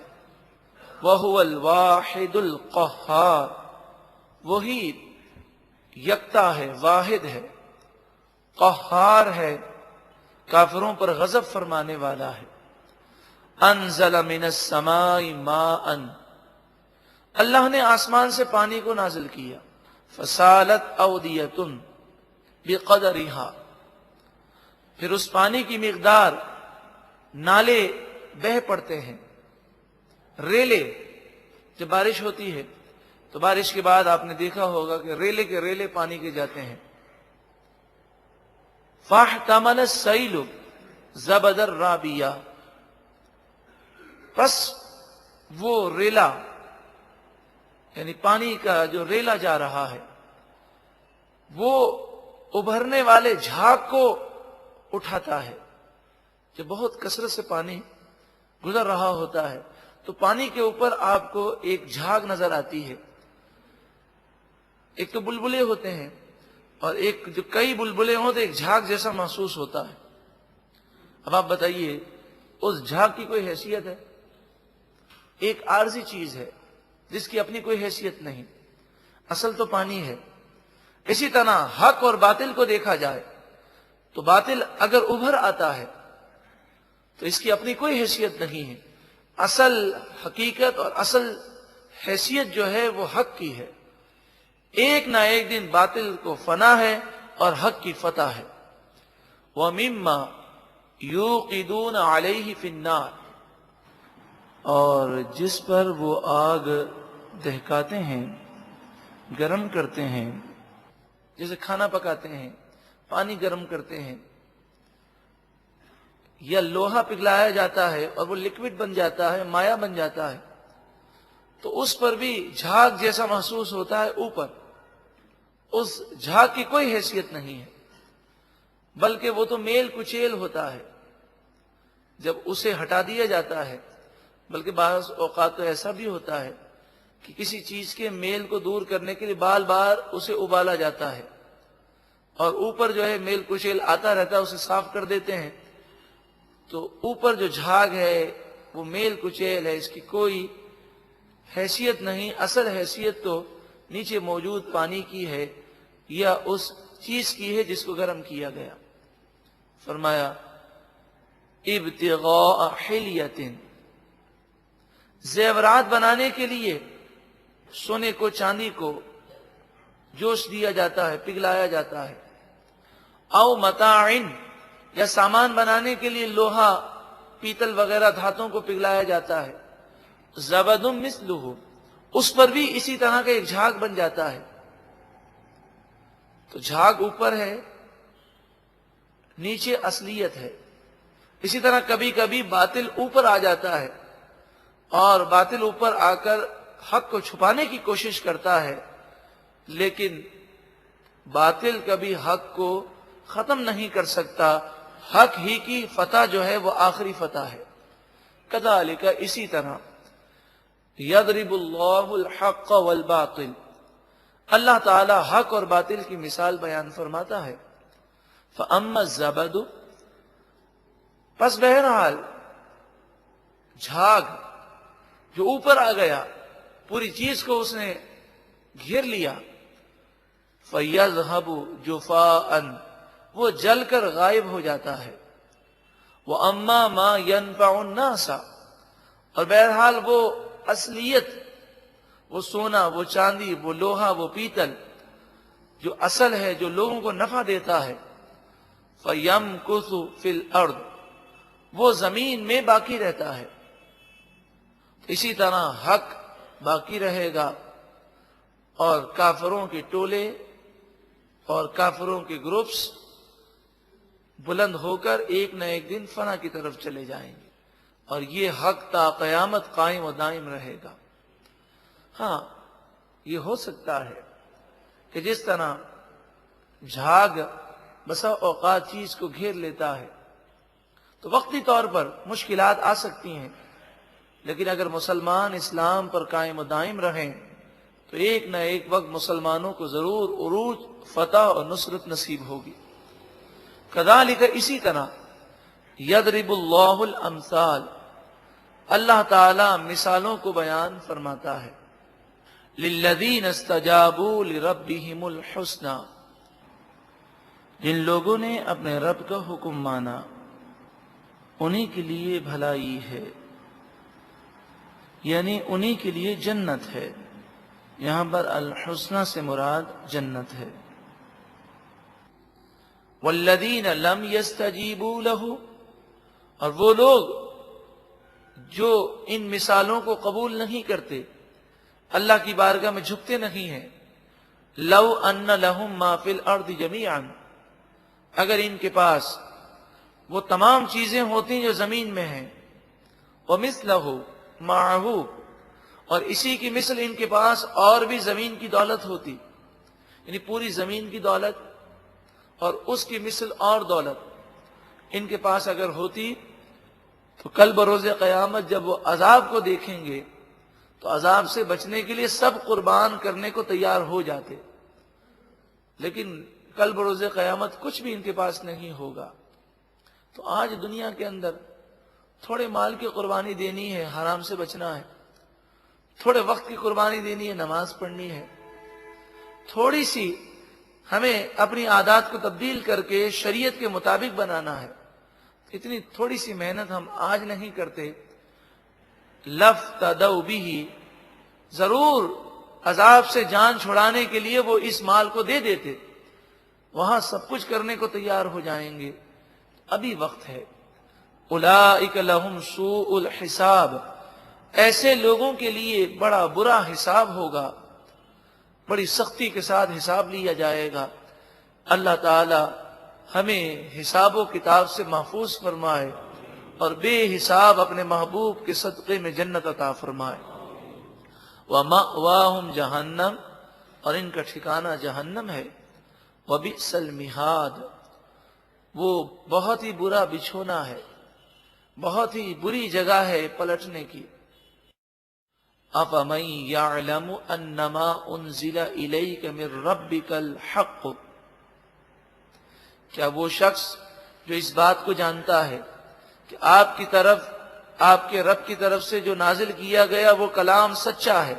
وَهُوَ الْوَاحِدُ الْقَهَّارُ، وہی یکتا ہے، واحد ہے، قہار ہے، کافروں پر غضب فرمانے والا ہے۔ انزل من السماء ماء، اللہ نے آسمان سے پانی کو نازل کیا۔ فسالت اودیۃ بقدرہا، پھر اس پانی کی مقدار نالے بہہ پڑتے ہیں، ریلے، جب بارش ہوتی ہے تو بارش کے بعد آپ نے دیکھا ہوگا کہ ریلے کے ریلے پانی کے جاتے ہیں۔ فاحتمل السیل زبد الرابیہ، پس وہ ریلا یعنی پانی کا جو ریلا جا رہا ہے وہ ابھرنے والے جھاگ کو اٹھاتا ہے۔ جب بہت کثرت سے پانی گزر رہا ہوتا ہے تو پانی کے اوپر آپ کو ایک جھاگ نظر آتی ہے۔ ایک تو بلبلے ہوتے ہیں اور ایک جو کئی بلبلے ہوں تو ایک جھاگ جیسا محسوس ہوتا ہے۔ اب آپ بتائیے اس جھاگ کی کوئی حیثیت ہے؟ ایک عارضی چیز ہے جس کی اپنی کوئی حیثیت نہیں، اصل تو پانی ہے۔ اسی طرح حق اور باطل کو دیکھا جائے تو باطل اگر ابھر آتا ہے تو اس کی اپنی کوئی حیثیت نہیں ہے، اصل حقیقت اور اصل حیثیت جو ہے وہ حق کی ہے۔ ایک نہ ایک دن باطل کو فنا ہے اور حق کی فتح ہے۔ وَمِمَّا يُوقِدُونَ عَلَيْهِ فِي النَّارِ، اور جس پر وہ آگ دہکاتے ہیں، گرم کرتے ہیں، جیسے کھانا پکاتے ہیں، پانی گرم کرتے ہیں، یا لوہا پگھلایا جاتا ہے اور وہ لکوڈ بن جاتا ہے، مائع بن جاتا ہے، تو اس پر بھی جھاگ جیسا محسوس ہوتا ہے۔ اوپر اس جھاگ کی کوئی حیثیت نہیں ہے، بلکہ وہ تو میل کچیل ہوتا ہے جب اسے ہٹا دیا جاتا ہے۔ بلکہ بعض اوقات تو ایسا بھی ہوتا ہے کہ کسی چیز کے میل کو دور کرنے کے لیے بار بار اسے ابالا جاتا ہے اور اوپر جو ہے میل کچیل آتا رہتا ہے، اسے صاف کر دیتے ہیں تو اوپر جو جھاگ ہے وہ میل کچیل ہے، اس کی کوئی حیثیت نہیں۔ اصل حیثیت تو نیچے موجود پانی کی ہے یا اس چیز کی ہے جس کو گرم کیا گیا۔ فرمایا ابتغاء حلیۃ، زیورات بنانے کے لیے سونے کو چاندی کو جوش دیا جاتا ہے، پگھلایا جاتا ہے۔ او متاع، یا سامان بنانے کے لیے لوہا، پیتل وغیرہ دھاتوں کو پگھلایا جاتا ہے۔ زبد مثلہ، اس پر بھی اسی طرح کا ایک جھاگ بن جاتا ہے۔ تو جھاگ اوپر ہے، نیچے اصلیت ہے۔ اسی طرح کبھی کبھی باطل اوپر آ جاتا ہے اور باطل اوپر آ کر حق کو چھپانے کی کوشش کرتا ہے، لیکن باطل کبھی حق کو ختم نہیں کر سکتا۔ حق ہی کی فتح جو ہے وہ آخری فتح ہے۔ کذالک، اسی طرح یضرب اللہ الحق والباطل، اللہ تعالی حق اور باطل کی مثال بیان فرماتا ہے۔ فاما الزبد، پس بہرحال جھاگ جو اوپر آ گیا، پوری چیز کو اس نے گھیر لیا، فَيَذْهَبُ جُفَاءً، وہ جل کر غائب ہو جاتا ہے۔ وَأَمَّا مَا يَنْفَعُ النَّاسَ، اور بہرحال وہ اصلیت، وہ سونا، وہ چاندی، وہ لوہا، وہ پیتل جو اصل ہے، جو لوگوں کو نفع دیتا ہے، فَيَمْكُثُ فِي الْأَرْضِ، وہ زمین میں باقی رہتا ہے۔ اسی طرح حق باقی رہے گا اور کافروں کے ٹولے اور کافروں کے گروپس بلند ہو کر ایک نہ ایک دن فنا کی طرف چلے جائیں گے، اور یہ حق تا قیامت قائم و دائم رہے گا۔ ہاں، یہ ہو سکتا ہے کہ جس طرح جھاگ بسا اوقات چیز کو گھیر لیتا ہے تو وقتی طور پر مشکلات آ سکتی ہیں، لیکن اگر مسلمان اسلام پر قائم و دائم رہیں تو ایک نہ ایک وقت مسلمانوں کو ضرور عروج، فتح اور نصرت نصیب ہوگی۔ کذالک، اسی طرح یضرب اللہ الامثال، اللہ تعالی مثالوں کو بیان فرماتا ہے، للذین استجابوا لربہم الحسنی، جن لوگوں نے اپنے رب کا حکم مانا انہی کے لیے بھلائی ہے، یعنی انہی کے لیے جنت ہے۔ یہاں پر الحسنہ سے مراد جنت ہے۔ والذین لم یستجیبوا لہ، اور وہ لوگ جو ان مثالوں کو قبول نہیں کرتے، اللہ کی بارگاہ میں جھکتے نہیں ہیں، لو ان لہم ما فی الارض جمیعا، اگر ان کے پاس وہ تمام چیزیں ہوتی جو زمین میں ہیں، ومثلہ معہ، اور اسی کی مثل ان کے پاس اور بھی زمین کی دولت ہوتی، یعنی پوری زمین کی دولت اور اس کی مثل اور دولت ان کے پاس اگر ہوتی، تو کل بروز قیامت جب وہ عذاب کو دیکھیں گے تو عذاب سے بچنے کے لیے سب قربان کرنے کو تیار ہو جاتے، لیکن کل بروز قیامت کچھ بھی ان کے پاس نہیں ہوگا۔ تو آج دنیا کے اندر تھوڑے مال کی قربانی دینی ہے، حرام سے بچنا ہے، تھوڑے وقت کی قربانی دینی ہے، نماز پڑھنی ہے، تھوڑی سی ہمیں اپنی عادات کو تبدیل کر کے شریعت کے مطابق بنانا ہے، اتنی تھوڑی سی محنت ہم آج نہیں کرتے، لَفْتَدَوْا بِهِ، ضرور عذاب سے جان چھڑانے کے لیے وہ اس مال کو دے دیتے، وہاں سب کچھ کرنے کو تیار ہو جائیں گے، ابھی وقت ہے۔ اولئک لہم سوء الحساب، ایسے لوگوں کے لیے بڑا برا حساب ہوگا، بڑی سختی کے ساتھ حساب لیا جائے گا۔ اللہ تعالی ہمیں حساب و کتاب سے محفوظ فرمائے اور بے حساب اپنے محبوب کے صدقے میں جنت عطا فرمائے۔ وَمَأْوَاهُمْ جَهَنَّمْ، اور ان کا ٹھکانہ جہنم ہے۔ وَبِئْسَ الْمِہَادُ، وہ بہت ہی برا بچھونا ہے، بہت ہی بری جگہ ہے پلٹنے کی۔ أَفَمَن يَعْلَمُ أَنَّمَا أُنزِلَ إِلَيْكَ مِن رَبِّكَ الْحَقُّ، کیا وہ شخص جو اس بات کو جانتا ہے کہ آپ کی طرف، آپ کے رب کی طرف سے جو نازل کیا گیا وہ کلام سچا ہے،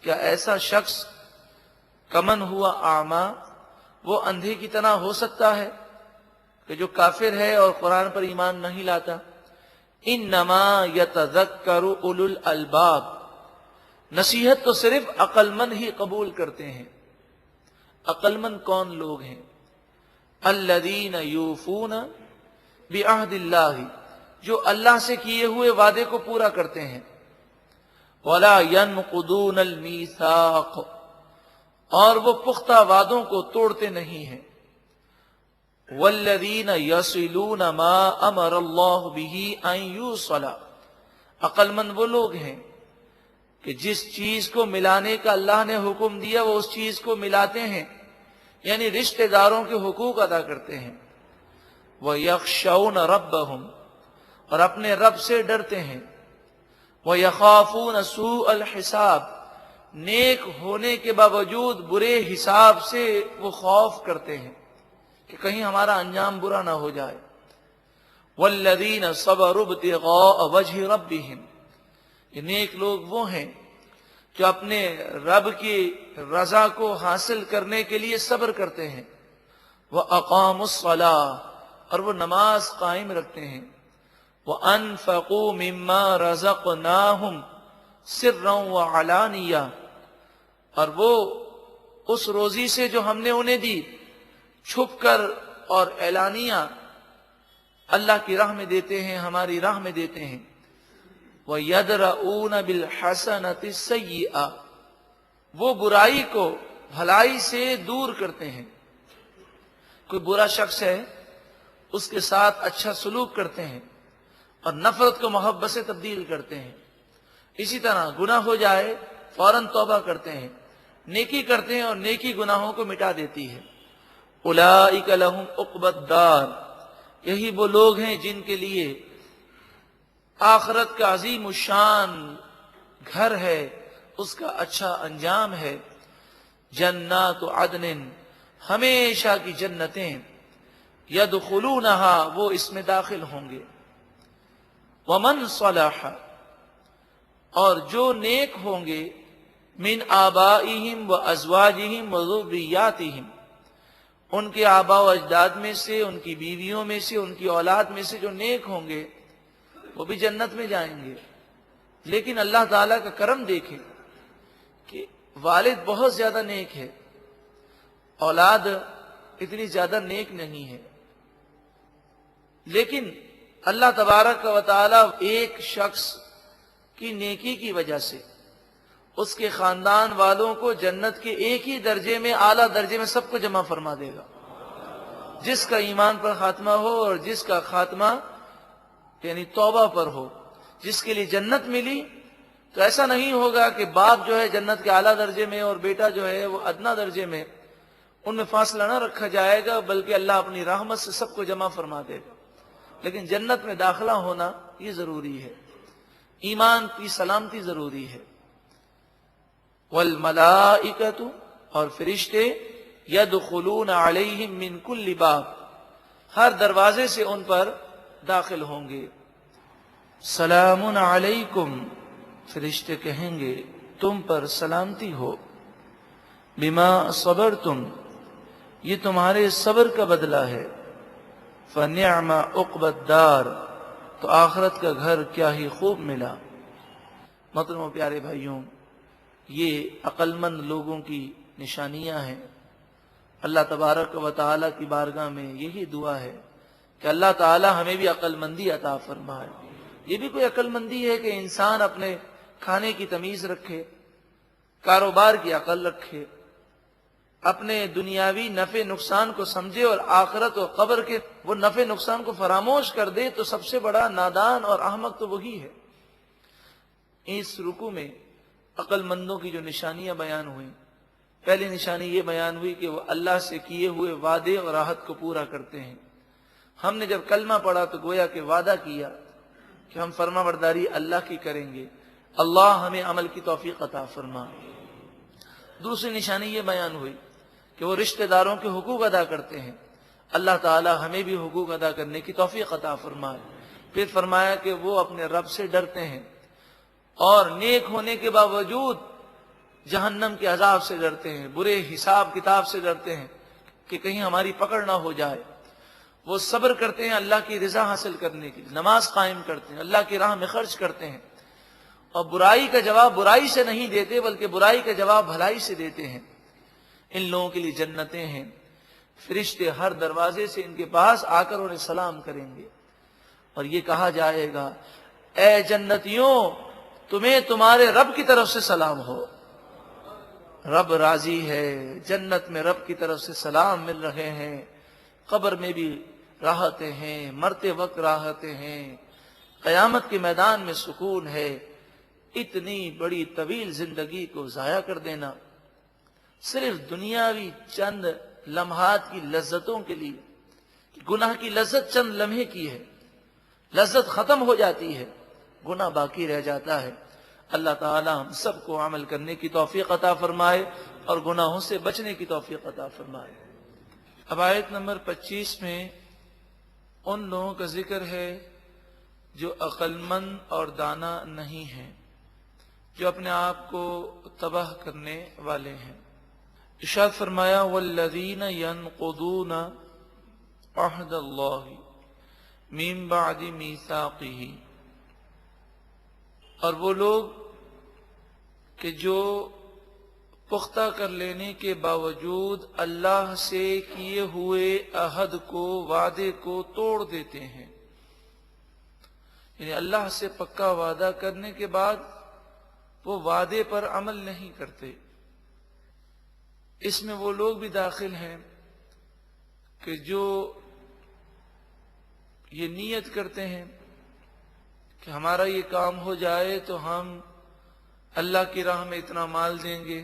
کیا ایسا شخص کمن ہوا اعما، وہ اندھے کی طرح ہو سکتا ہے کہ جو کافر ہے اور قرآن پر ایمان نہیں لاتا؟ انما یتذکر اولو الالباب، نصیحت تو صرف عقل مند ہی قبول کرتے ہیں۔ عقل مند کون لوگ ہیں؟ الذین یوفون بعہد اللہ، جو اللہ سے کیے ہوئے وعدے کو پورا کرتے ہیں۔ ولا ينقضون المیثاق، اور وہ پختہ وعدوں کو توڑتے نہیں ہیں۔ والذین یصلون ما امر اللہ بہ ان یوصل، عقل مند وہ لوگ ہیں کہ جس چیز کو ملانے کا اللہ نے حکم دیا وہ اس چیز کو ملاتے ہیں، یعنی رشتہ داروں کے حقوق ادا کرتے ہیں۔ وَيَخْشَوْنَ رَبَّهُمْ، اور اپنے رب سے ڈرتے ہیں۔ وَيَخَافُونَ سُوءَ الْحِسَابِ، نیک ہونے کے باوجود برے حساب سے وہ خوف کرتے ہیں کہ کہیں ہمارا انجام برا نہ ہو جائے۔ وَالَّذِينَ صَبَرُوا ابْتِغَاءَ وَجْهِ رَبِّهِمْ، یہ نیک لوگ وہ ہیں جو اپنے رب کی رضا کو حاصل کرنے کے لیے صبر کرتے ہیں۔ وَأَقَامُوا الصَّلَاةَ، اور وہ نماز قائم رکھتے ہیں۔ وَأَنفَقُوا مِمَّا رَزَقْنَاهُمْ سِرًّا وَعَلَانِيَةً، اور وہ اس روزی سے جو ہم نے انہیں دی چھپ کر اور اعلانیہ اللہ کی راہ میں دیتے ہیں، ہماری راہ میں دیتے ہیں۔ وَيَدْرَؤُونَ بِالْحَسَنَةِ السَّيِّئَةِ، وہ برائی کو بھلائی سے دور کرتے ہیں۔ کوئی برا شخص ہے اس کے ساتھ اچھا سلوک کرتے ہیں اور نفرت کو محبت سے تبدیل کرتے ہیں۔ اسی طرح گناہ ہو جائے فوراً توبہ کرتے ہیں، نیکی کرتے ہیں اور نیکی گناہوں کو مٹا دیتی ہے۔ اولئک لہم عقبی الدار، یہی وہ لوگ ہیں جن کے لیے آخرت کا عظیم الشان گھر ہے اس کا اچھا انجام ہے جنات عدن، ہمیشہ کی جنتیں، یدخلونہا، وہ اس میں داخل ہوں گے، ومن صلح، اور جو نیک ہوں گے، من آبائہم و ازواجہم و ذریاتہم، ان کے آباء و اجداد میں سے، ان کی بیویوں میں سے، ان کی اولاد میں سے جو نیک ہوں گے وہ بھی جنت میں جائیں گے۔ لیکن اللہ تعالیٰ کا کرم دیکھیں کہ والد بہت زیادہ نیک ہے، اولاد اتنی زیادہ نیک نہیں ہے، لیکن اللہ تبارک و تعالیٰ ایک شخص کی نیکی کی وجہ سے اس کے خاندان والوں کو جنت کے ایک ہی درجے میں، اعلیٰ درجے میں سب کو جمع فرما دے گا۔ جس کا ایمان پر خاتمہ ہو اور جس کا خاتمہ یعنی توبہ پر ہو، جس کے لیے جنت ملی، تو ایسا نہیں ہوگا کہ باپ جو ہے جنت کے اعلیٰ درجے میں اور بیٹا جو ہے وہ ادنا درجے میں، ان میں فاصلہ نہ رکھا جائے گا، بلکہ اللہ اپنی رحمت سے سب کو جمع فرما دے گا۔ لیکن جنت میں داخلہ ہونا یہ ضروری ہے، ایمان کی سلامتی ضروری ہے۔ والملائکۃ، اور فرشتے، یدخلون علیہم من کل باب، ہر دروازے سے ان پر داخل ہوں گے۔ سلام علیکم، فرشتے کہیں گے تم پر سلامتی ہو، بما صبرتم، یہ تمہارے صبر کا بدلہ ہے، فنعم عقبی الدار، تو آخرت کا گھر کیا ہی خوب ملا۔ محترم و پیارے بھائیوں، یہ عقل مند لوگوں کی نشانیاں ہیں۔ اللہ تبارک و تعالیٰ کی بارگاہ میں یہی دعا ہے کہ اللہ تعالیٰ ہمیں بھی عقل مندی عطا فرمائے۔ یہ بھی کوئی عقل مندی ہے کہ انسان اپنے کھانے کی تمیز رکھے، کاروبار کی عقل رکھے، اپنے دنیاوی نفع نقصان کو سمجھے اور آخرت و قبر کے وہ نفع نقصان کو فراموش کر دے، تو سب سے بڑا نادان اور احمق تو وہی ہے۔ اس رکوع میں عقل مندوں کی جو نشانیاں بیان ہوئیں، پہلی نشانی یہ بیان ہوئی کہ وہ اللہ سے کیے ہوئے وعدے اور عہد کو پورا کرتے ہیں۔ ہم نے جب کلمہ پڑھا تو گویا کہ وعدہ کیا کہ ہم فرما برداری اللہ کی کریں گے، اللہ ہمیں عمل کی توفیق عطا فرما۔ دوسری نشانی یہ بیان ہوئی کہ وہ رشتہ داروں کے حقوق ادا کرتے ہیں، اللہ تعالی ہمیں بھی حقوق ادا کرنے کی توفیق عطا فرمائے۔ پھر فرمایا کہ وہ اپنے رب سے ڈرتے ہیں اور نیک ہونے کے باوجود جہنم کے عذاب سے ڈرتے ہیں، برے حساب کتاب سے ڈرتے ہیں کہ کہیں ہماری پکڑ نہ ہو جائے۔ وہ صبر کرتے ہیں اللہ کی رضا حاصل کرنے کے لیے، نماز قائم کرتے ہیں، اللہ کی راہ میں خرچ کرتے ہیں، اور برائی کا جواب برائی سے نہیں دیتے بلکہ برائی کا جواب بھلائی سے دیتے ہیں۔ ان لوگوں کے لیے جنتیں ہیں، فرشتے ہر دروازے سے ان کے پاس آ کر انہیں سلام کریں گے، اور یہ کہا جائے گا اے جنتیوں، تمہیں تمہارے رب کی طرف سے سلام ہو، رب راضی ہے، جنت میں رب کی طرف سے سلام مل رہے ہیں، قبر میں بھی راحتیں ہیں، مرتے وقت راحتیں ہیں، قیامت کے میدان میں سکون ہے۔ اتنی بڑی طویل زندگی کو ضائع کر دینا صرف دنیاوی چند لمحات کی لذتوں کے لیے، گناہ کی لذت چند لمحے کی ہے، لذت ختم ہو جاتی ہے، گناہ باقی رہ جاتا ہے۔ اللہ تعالی ہم سب کو عمل کرنے کی توفیق عطا فرمائے اور گناہوں سے بچنے کی توفیق عطا فرمائے۔ اب آیت نمبر 25 میں ان لوگوں کا ذکر ہے جو عقل مند اور دانا نہیں ہیں، جو اپنے آپ کو تباہ کرنے والے ہیں۔ ارشاد فرمایا والذین ینقضون عہد اللہ من بعد میثاقہ، اور وہ لوگ کہ جو پختہ کر لینے کے باوجود اللہ سے کیے ہوئے عہد کو، وعدے کو توڑ دیتے ہیں، یعنی اللہ سے پکا وعدہ کرنے کے بعد وہ وعدے پر عمل نہیں کرتے۔ اس میں وہ لوگ بھی داخل ہیں کہ جو یہ نیت کرتے ہیں کہ ہمارا یہ کام ہو جائے تو ہم اللہ کی راہ میں اتنا مال دیں گے،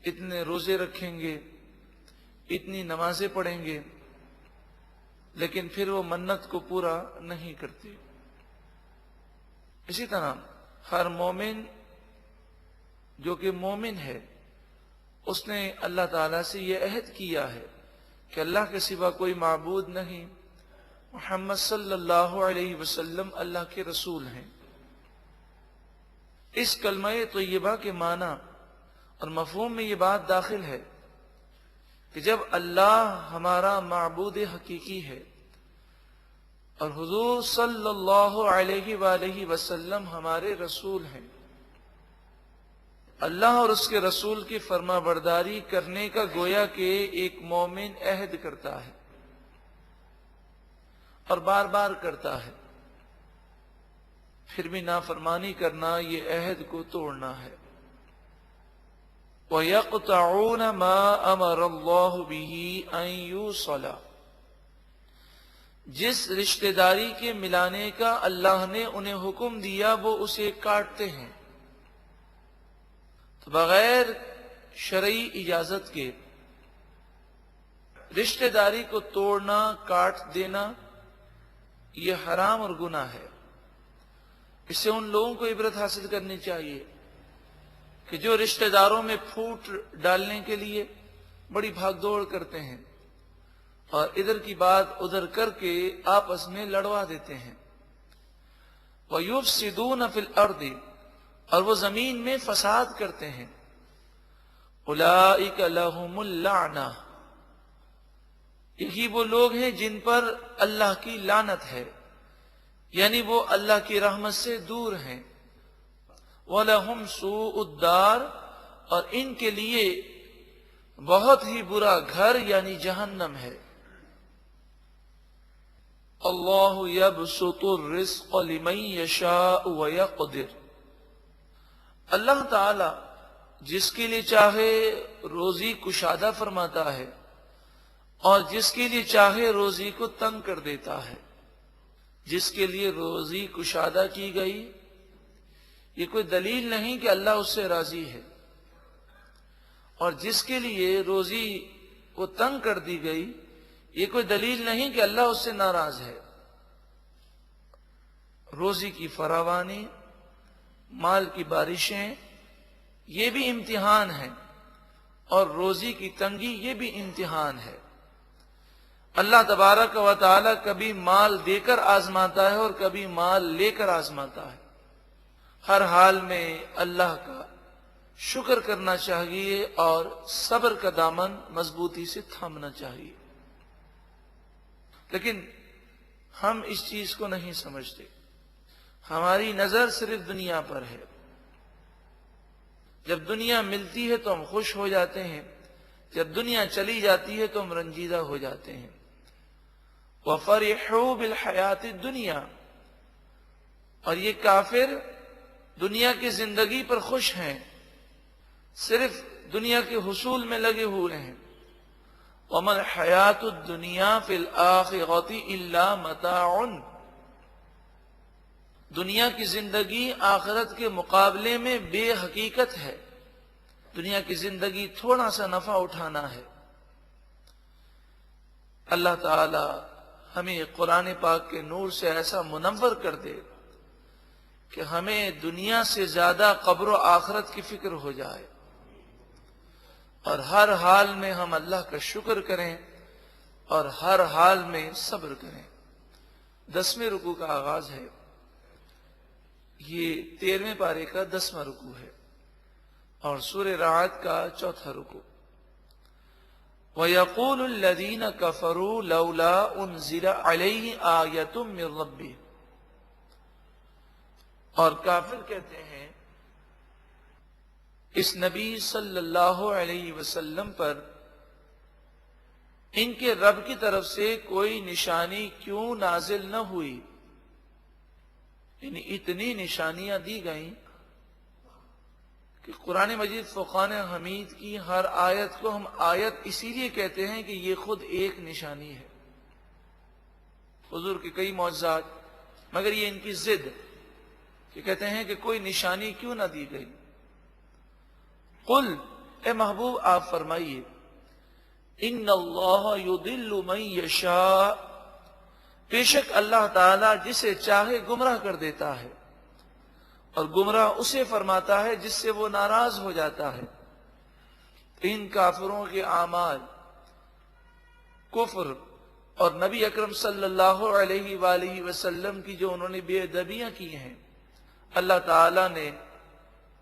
اتنے روزے رکھیں گے، اتنی نمازیں پڑھیں گے، لیکن پھر وہ منت کو پورا نہیں کرتے۔ اسی طرح ہر مومن جو کہ مومن ہے اس نے اللہ تعالیٰ سے یہ عہد کیا ہے کہ اللہ کے سوا کوئی معبود نہیں، محمد صلی اللہ علیہ وسلم اللہ کے رسول ہیں۔ اس کلمہ طیبہ کے معنی اور مفہوم میں یہ بات داخل ہے کہ جب اللہ ہمارا معبود حقیقی ہے اور حضور صلی اللہ علیہ وآلہ وسلم ہمارے رسول ہیں، اللہ اور اس کے رسول کی فرما برداری کرنے کا گویا کہ ایک مومن عہد کرتا ہے اور بار بار کرتا ہے، پھر بھی نافرمانی کرنا یہ عہد کو توڑنا ہے۔ وَيَقْطَعُونَ مَا أَمَرَ اللَّهُ بِهِ أَن يُوصَلَ، جس رشتہ داری کے ملانے کا اللہ نے انہیں حکم دیا وہ اسے کاٹتے ہیں۔ تو بغیر شرعی اجازت کے رشتہ داری کو توڑنا، کاٹ دینا یہ حرام اور گناہ ہے۔ اس سے ان لوگوں کو عبرت حاصل کرنی چاہیے کہ جو رشتہ داروں میں پھوٹ ڈالنے کے لیے بڑی بھاگ دوڑ کرتے ہیں اور ادھر کی بات ادھر کر کے آپس میں لڑوا دیتے ہیں۔ وَيُفْسِدُونَ فِي الْأَرْضِ، اور وہ زمین میں فساد کرتے ہیں۔ أُولَئِكَ لَهُمُ اللَّعْنَةُ، یہی وہ لوگ ہیں جن پر اللہ کی لعنت ہے، یعنی وہ اللہ کی رحمت سے دور ہیں۔ وَلَهُمْ سُوءُ الدَّارِ، اور ان کے لیے بہت ہی برا گھر یعنی جہنم ہے۔ اللہ یبسط الرزق لمن یشاء ویقدر، اللہ تعالی جس کے لیے چاہے روزی کشادہ فرماتا ہے اور جس کے لیے چاہے روزی کو تنگ کر دیتا ہے۔ جس کے لیے روزی کشادہ کی گئی یہ کوئی دلیل نہیں کہ اللہ اس سے راضی ہے، اور جس کے لیے روزی کو تنگ کر دی گئی یہ کوئی دلیل نہیں کہ اللہ اس سے ناراض ہے۔ روزی کی فراوانی، مال کی بارشیں یہ بھی امتحان ہے، اور روزی کی تنگی یہ بھی امتحان ہے۔ اللہ تبارک و تعالی کبھی مال دے کر آزماتا ہے اور کبھی مال لے کر آزماتا ہے۔ ہر حال میں اللہ کا شکر کرنا چاہیے اور صبر کا دامن مضبوطی سے تھامنا چاہیے، لیکن ہم اس چیز کو نہیں سمجھتے۔ ہماری نظر صرف دنیا پر ہے، جب دنیا ملتی ہے تو ہم خوش ہو جاتے ہیں، جب دنیا چلی جاتی ہے تو ہم رنجیدہ ہو جاتے ہیں۔ وَفَرِحُوا بِالْحَيَاةِ الدُّنْيَا، اور یہ کافر دنیا کی زندگی پر خوش ہیں، صرف دنیا کے حصول میں لگے ہوئے ہیں۔ وَمَا الْحَيَاةُ الدُّنْيَا فِي الْآخِرَةِ إِلَّا مَتَاعٌ، دنیا کی زندگی آخرت کے مقابلے میں بے حقیقت ہے۔ دنیا کی زندگی تھوڑا سا نفع اٹھانا ہے۔ اللہ تعالی ہمیں قرآن پاک کے نور سے ایسا منور کر دے کہ ہمیں دنیا سے زیادہ قبر و آخرت کی فکر ہو جائے، اور ہر حال میں ہم اللہ کا شکر کریں اور ہر حال میں صبر کریں۔ 10ویں رکوع کا آغاز ہے، یہ 13ویں پارے کا 10واں رکوع ہے، اور سورہ رعد کا 4تھا رکوع۔ وَيَقُولُ الَّذِينَ كَفَرُوا لَوْلَا أُنزِلَ عَلَيْهِ آيَةٌ مِّن رَّبِّهِ، اور کافر کہتے ہیں اس نبی صلی اللہ علیہ وسلم پر ان کے رب کی طرف سے کوئی نشانی کیوں نازل نہ ہوئی، یعنی اتنی نشانیاں دی گئیں کہ قرآن مجید فرقان حمید کی ہر آیت کو ہم آیت اسی لیے کہتے ہیں کہ یہ خود ایک نشانی ہے۔ حضور کے کئی معجزات، مگر یہ ان کی ضد کہ کہتے ہیں کہ کوئی نشانی کیوں نہ دی گئی۔ قل، اے محبوب آپ فرمائیے، ان اللہ یضل من یشاء، بے شک اللہ تعالی جسے چاہے گمراہ کر دیتا ہے، اور گمراہ اسے فرماتا ہے جس سے وہ ناراض ہو جاتا ہے۔ ان کافروں کے اعمال، کفر اور نبی اکرم صلی اللہ علیہ وآلہ وسلم کی جو انہوں نے بے ادبیاں کی ہیں، اللہ تعالی نے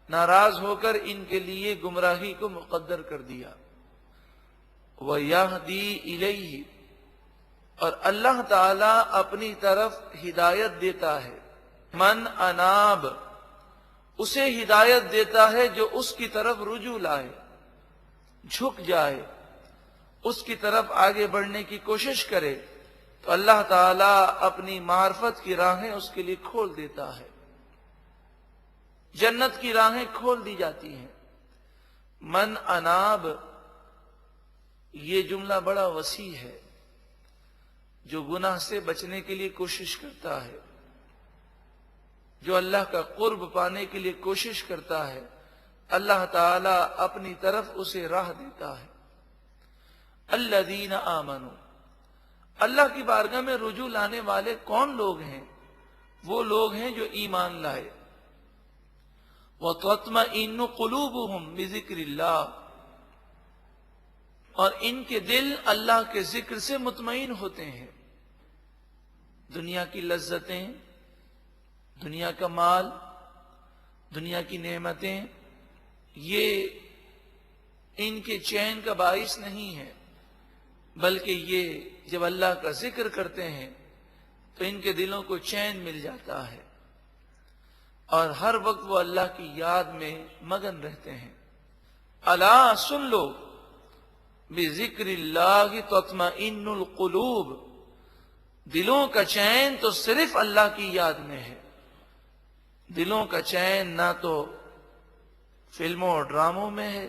ناراض ہو کر ان کے لیے گمراہی کو مقدر کر دیا۔ وَيَهْدِي إِلَيْهِ، اور اللہ تعالی اپنی طرف ہدایت دیتا ہے۔ من اناب، اسے ہدایت دیتا ہے جو اس کی طرف رجوع لائے، جھک جائے، اس کی طرف آگے بڑھنے کی کوشش کرے، تو اللہ تعالی اپنی معرفت کی راہیں اس کے لیے کھول دیتا ہے، جنت کی راہیں کھول دی جاتی ہیں۔ من اناب، یہ جملہ بڑا وسیع ہے۔ جو گناہ سے بچنے کے لیے کوشش کرتا ہے، جو اللہ کا قرب پانے کے لیے کوشش کرتا ہے، اللہ تعالی اپنی طرف اسے راہ دیتا ہے۔ الذین آمنوا، اللہ کی بارگاہ میں رجوع لانے والے کون لوگ ہیں؟ وہ لوگ ہیں جو ایمان لائے۔ وَتَطْمَئِنُّ قُلُوبُهُمْ بِذِكْرِ اللَّهِ، اور ان کے دل اللہ کے ذکر سے مطمئن ہوتے ہیں۔ دنیا کی لذتیں، دنیا کا مال، دنیا کی نعمتیں، یہ ان کے چین کا باعث نہیں ہے، بلکہ یہ جب اللہ کا ذکر کرتے ہیں تو ان کے دلوں کو چین مل جاتا ہے، اور ہر وقت وہ اللہ کی یاد میں مگن رہتے ہیں۔ الا سن لو، بذکر اللہ تطمئن القلوب، دلوں کا چین تو صرف اللہ کی یاد میں ہے۔ دلوں کا چین نہ تو فلموں اور ڈراموں میں ہے،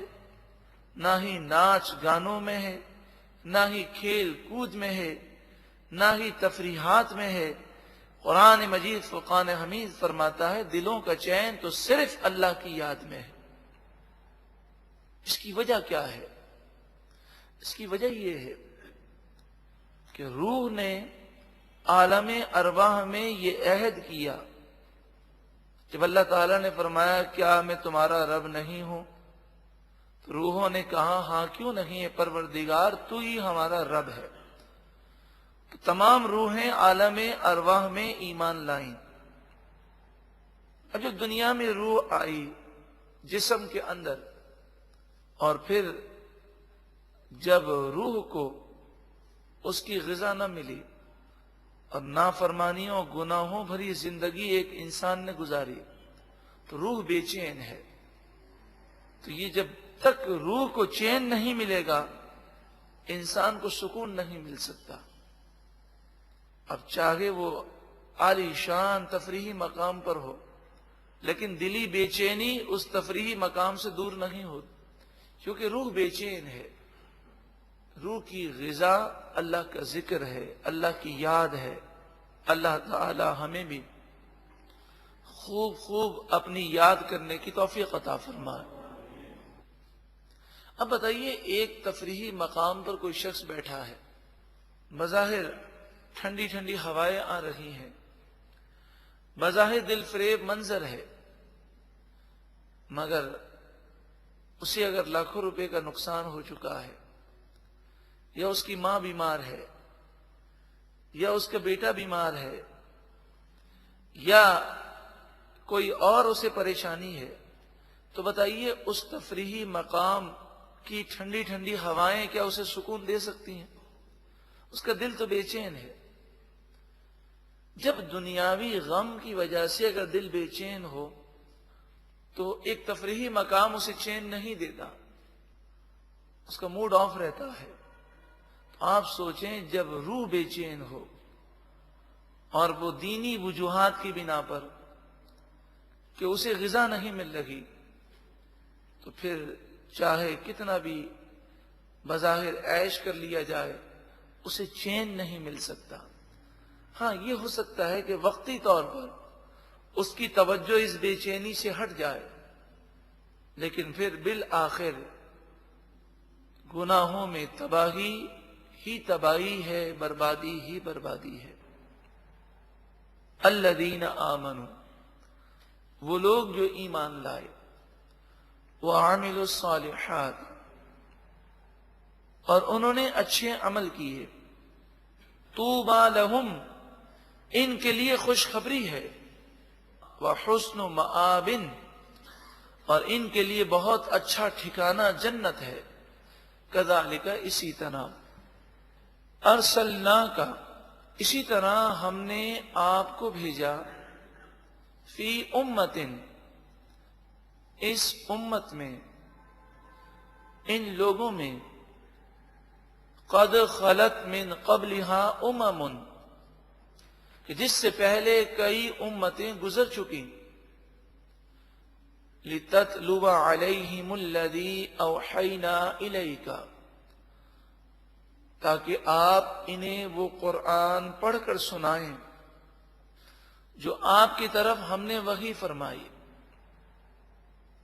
نہ ہی ناچ گانوں میں ہے، نہ ہی کھیل کود میں ہے، نہ ہی تفریحات میں ہے۔ قرآن مجید فرقان حمید فرماتا ہے دلوں کا چین تو صرف اللہ کی یاد میں ہے۔ اس کی وجہ کیا ہے؟ اس کی وجہ یہ ہے کہ روح نے عالم ارواح میں یہ عہد کیا، جب اللہ تعالیٰ نے فرمایا کیا میں تمہارا رب نہیں ہوں، تو روحوں نے کہا ہاں کیوں نہیں ہے پروردگار، تو ہی ہمارا رب ہے۔ تو تمام روحیں عالم ارواح میں ایمان لائیں۔ اب جو دنیا میں روح آئی جسم کے اندر، اور پھر جب روح کو اس کی غذا نہ ملی اور نافرمانیوں گناہوں بھری زندگی ایک انسان نے گزاری، تو روح بے چین ہے۔ تو یہ جب تک روح کو چین نہیں ملے گا، انسان کو سکون نہیں مل سکتا۔ اب چاہے وہ عالی شان تفریحی مقام پر ہو، لیکن دلی بے چینی اس تفریحی مقام سے دور نہیں ہوتی، کیونکہ روح بے چین ہے۔ روح کی غذا اللہ کا ذکر ہے، اللہ کی یاد ہے۔ اللہ تعالی ہمیں بھی خوب اپنی یاد کرنے کی توفیق عطا فرمائے۔ اب بتائیے، ایک تفریحی مقام پر کوئی شخص بیٹھا ہے، بظاہر ٹھنڈی ٹھنڈی ہوائیں آ رہی ہیں، بظاہر دل فریب منظر ہے، مگر اسے اگر لاکھوں روپے کا نقصان ہو چکا ہے، یا اس کی ماں بیمار ہے، یا اس کا بیٹا بیمار ہے، یا کوئی اور اسے پریشانی ہے، تو بتائیے اس تفریحی مقام کی ٹھنڈی ٹھنڈی ہوائیں کیا اسے سکون دے سکتی ہیں؟ اس کا دل تو بے چین ہے۔ جب دنیاوی غم کی وجہ سے اگر دل بے چین ہو تو ایک تفریحی مقام اسے چین نہیں دیتا، اس کا موڈ آف رہتا ہے۔ تو آپ سوچیں، جب روح بے چین ہو اور وہ دینی وجوہات کی بنا پر کہ اسے غذا نہیں مل رہی، تو پھر چاہے کتنا بھی بظاہر عیش کر لیا جائے، اسے چین نہیں مل سکتا۔ ہاں، یہ ہو سکتا ہے کہ وقتی طور پر اس کی توجہ اس بے چینی سے ہٹ جائے، لیکن پھر بالآخر گناہوں میں تباہی ہی تباہی ہے، بربادی ہی بربادی ہے۔ الذین آمنوا، وہ لوگ جو ایمان لائے، وعملوا الصالحات، اور انہوں نے اچھے عمل کیے، طوبی لہم، ان کے لیے خوشخبری ہے، وحسن مآب، اور ان کے لیے بہت اچھا ٹھکانہ جنت ہے، کذالک، اسی طرح، ارسلناک، اسی طرح ہم نے آپ کو بھیجا، فی امت، اس امت میں، ان لوگوں میں، قد خلت من قبلها امم، کہ جس سے پہلے کئی امتیں گزر چکی، لتتلو علیہم الذی اوحینا الیک، تاکہ آپ انہیں وہ قرآن پڑھ کر سنائیں جو آپ کی طرف ہم نے وحی فرمائی،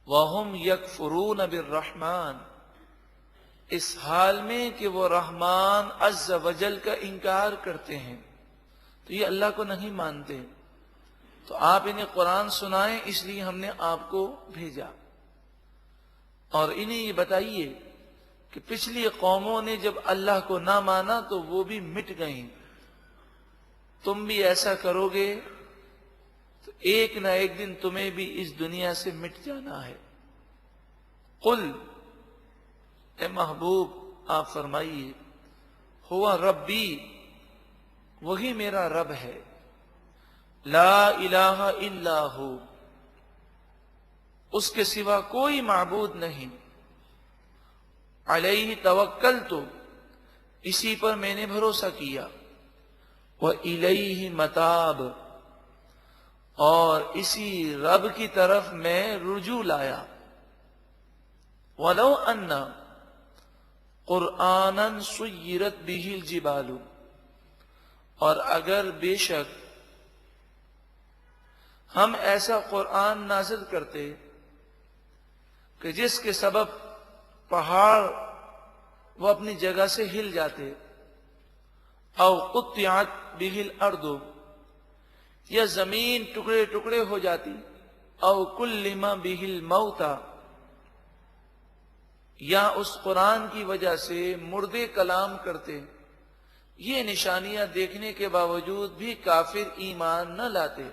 وَهُمْ يَكْفُرُونَ بِالرَّحْمَنِ، اس حال میں کہ وہ رحمان عز وجل کا انکار کرتے ہیں، تو یہ اللہ کو نہیں مانتے، تو آپ انہیں قرآن سنائیں، اس لیے ہم نے آپ کو بھیجا۔ اور انہیں یہ بتائیے کہ پچھلی قوموں نے جب اللہ کو نہ مانا تو وہ بھی مٹ گئیں، تم بھی ایسا کرو گے تو ایک نہ ایک دن تمہیں بھی اس دنیا سے مٹ جانا ہے۔ قل، اے محبوب آپ فرمائیے، ہوا ربی، وہی میرا رب ہے، لا الہ الا ہو، اس کے سوا کوئی معبود نہیں، علیہ توکلت، اسی پر میں نے بھروسہ کیا، وإلیہ متاب، اور اسی رب کی طرف میں رجوع لایا، وَلَوْ أَنَّ قُرْآنًا سُيِّرَتْ بِهِ الْجِبَالُ، اور اگر بے شک ہم ایسا قرآن نازل کرتے کہ جس کے سبب پہاڑ وہ اپنی جگہ سے ہل جاتے، او قطعت بہ الارض، یا زمین ٹکڑے ٹکڑے ہو جاتی، او کلم بہ الموتى، یا اس قرآن کی وجہ سے مردے کلام کرتے، یہ نشانیاں دیکھنے کے باوجود بھی کافر ایمان نہ لاتے،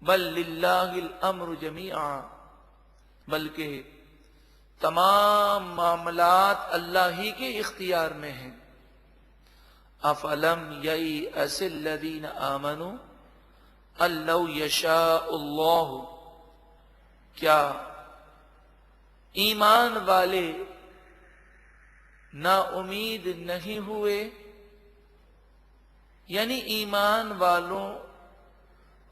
بل للہ الامر جمیعا، بلکہ تمام معاملات اللہ ہی کے اختیار میں ہیں۔ افلم یئس الذین آمنوا ان لو یشاء اللہ، کیا ایمان والے نا امید نہیں ہوئے، یعنی ایمان والوں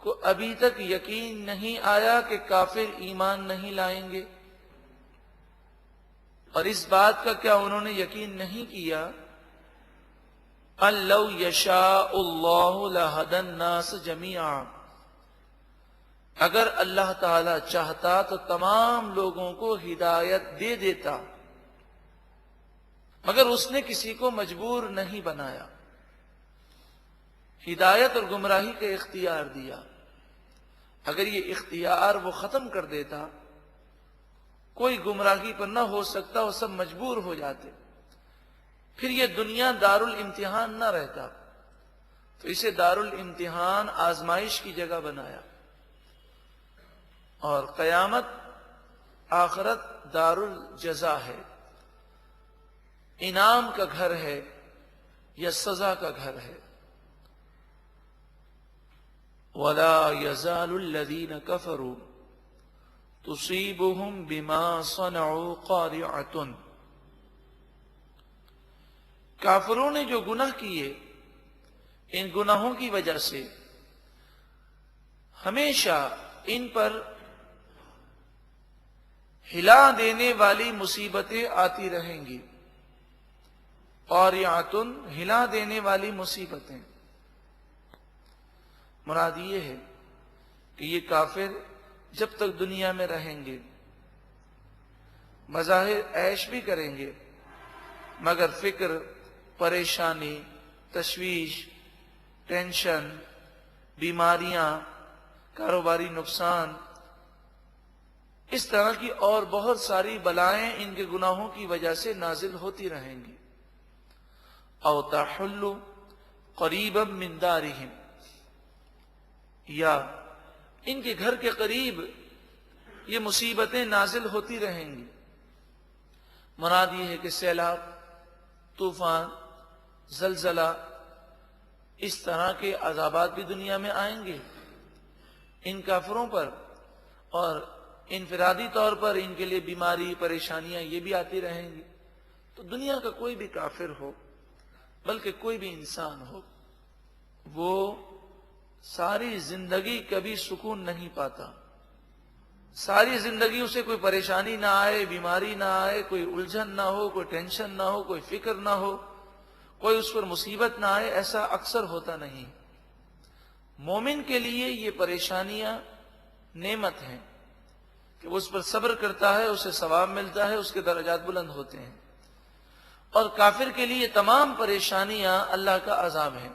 کو ابھی تک یقین نہیں آیا کہ کافر ایمان نہیں لائیں گے، اور اس بات کا کیا انہوں نے یقین نہیں کیا، ان لو یشاء اللہ لہدی الناس جمیعا، اگر اللہ تعالی چاہتا تو تمام لوگوں کو ہدایت دے دیتا، مگر اس نے کسی کو مجبور نہیں بنایا، ہدایت اور گمراہی کا اختیار دیا۔ اگر یہ اختیار وہ ختم کر دیتا، کوئی گمراہی پر نہ ہو سکتا، وہ سب مجبور ہو جاتے، پھر یہ دنیا دار الامتحان نہ رہتا، تو اسے دار الامتحان، آزمائش کی جگہ بنایا، اور قیامت آخرت دار الجزا ہے، انعام کا گھر ہے یا سزا کا گھر ہے۔ وَلَا يَزَالُ الَّذِينَ كَفَرُوا تُصِيبُهُمْ بِمَا صَنَعُوا قَارِعَةٌ، کافروں نے جو گناہ کیے، ان گناہوں کی وجہ سے ہمیشہ ان پر ہلا دینے والی مصیبتیں آتی رہیں گی، قاریعۃ، ہلا دینے والی مصیبتیں، مراد یہ ہے کہ یہ کافر جب تک دنیا میں رہیں گے بظاہر عیش بھی کریں گے، مگر فکر، پریشانی، تشویش، ٹینشن، بیماریاں کاروباری نقصان، اس طرح کی اور بہت ساری بلائیں ان کے گناہوں کی وجہ سے نازل ہوتی رہیں گی۔ او تحل قریبا من دارہم، یا ان کے گھر کے قریب یہ مصیبتیں نازل ہوتی رہیں گی۔ مراد یہ ہے کہ سیلاب، طوفان، زلزلہ، اس طرح کے عذابات بھی دنیا میں آئیں گے ان کافروں پر، اور انفرادی طور پر ان کے لیے بیماری، پریشانیاں یہ بھی آتی رہیں گی۔ تو دنیا کا کوئی بھی کافر ہو، بلکہ کوئی بھی انسان ہو، وہ ساری زندگی کبھی سکون نہیں پاتا۔ ساری زندگی اسے کوئی پریشانی نہ آئے، بیماری نہ آئے، کوئی الجھن نہ ہو، کوئی ٹینشن نہ ہو، کوئی فکر نہ ہو، کوئی اس پر مصیبت نہ آئے، ایسا اکثر ہوتا نہیں۔ مومن کے لیے یہ پریشانیاں نعمت ہیں کہ وہ اس پر صبر کرتا ہے، اسے ثواب ملتا ہے، اس کے درجات بلند ہوتے ہیں۔ اور کافر کے لیے تمام پریشانیاں اللہ کا عذاب ہے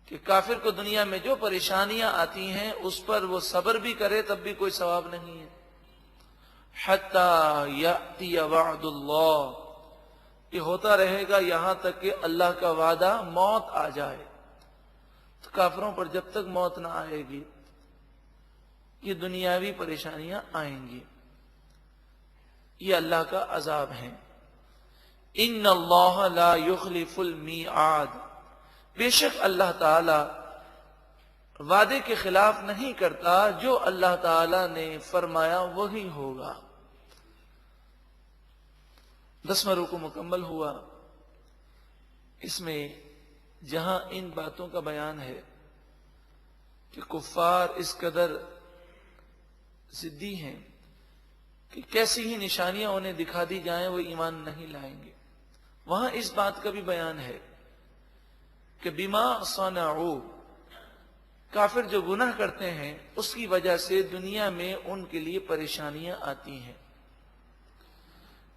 کہ کافر کو دنیا میں جو پریشانیاں آتی ہیں اس پر وہ صبر بھی کرے تب بھی کوئی ثواب نہیں ہے۔ حتی یأتی وعد اللہ، یہ ہوتا رہے گا یہاں تک کہ اللہ کا وعدہ موت آ جائے۔ تو کافروں پر جب تک موت نہ آئے گی یہ دنیاوی پریشانیاں آئیں گی، یہ اللہ کا عذاب ہے۔ ان اللہ لا یخلف المیعاد، بے شک اللہ تعالی وعدے کے خلاف نہیں کرتا، جو اللہ تعالی نے فرمایا وہی ہوگا۔ 10واں رکوع مکمل ہوا۔ اس میں جہاں ان باتوں کا بیان ہے کہ کفار اس قدر ضدی ہیں کہ کیسی ہی نشانیاں انہیں دکھا دی جائیں وہ ایمان نہیں لائیں گے، وہاں اس بات کا بھی بیان ہے کہ بما صنعوا، کافر جو گناہ کرتے ہیں اس کی وجہ سے دنیا میں ان کے لیے پریشانیاں آتی ہیں۔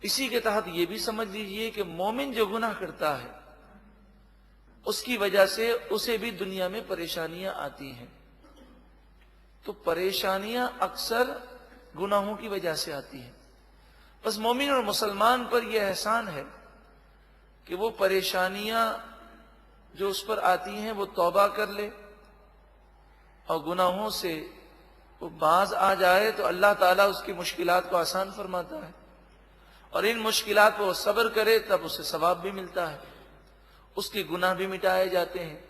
اسی کے تحت یہ بھی سمجھ لیجئے کہ مومن جو گناہ کرتا ہے اس کی وجہ سے اسے بھی دنیا میں پریشانیاں آتی ہیں۔ تو پریشانیاں اکثر گناہوں کی وجہ سے آتی ہیں، بس مومن اور مسلمان پر یہ احسان ہے کہ وہ پریشانیاں جو اس پر آتی ہیں وہ توبہ کر لے اور گناہوں سے وہ باز آ جائے تو اللہ تعالیٰ اس کی مشکلات کو آسان فرماتا ہے، اور ان مشکلات پر وہ صبر کرے تب اسے ثواب بھی ملتا ہے، اس کے گناہ بھی مٹائے جاتے ہیں۔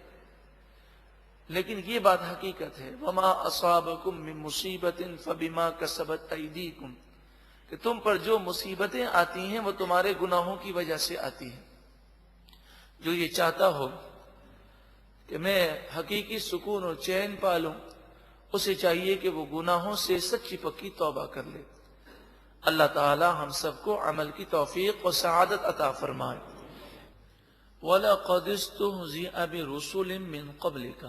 لیکن یہ بات حقیقت ہے، وما اصابکم من مصیبت فبما کسبت ایدیکم، کہ تم پر جو مصیبتیں آتی ہیں وہ تمہارے گناہوں کی وجہ سے آتی ہیں۔ جو یہ چاہتا ہو کہ میں حقیقی سکون اور چین پالوں، اسے چاہیے کہ وہ گناہوں سے سچی پکی توبہ کر لے۔ اللہ تعالی ہم سب کو عمل کی توفیق اور سعادت عطا فرمائے۔ وَلَقَدِ اسْتُهْزِئَ بِرُسُلٍ مِّن قَبْلِكَ،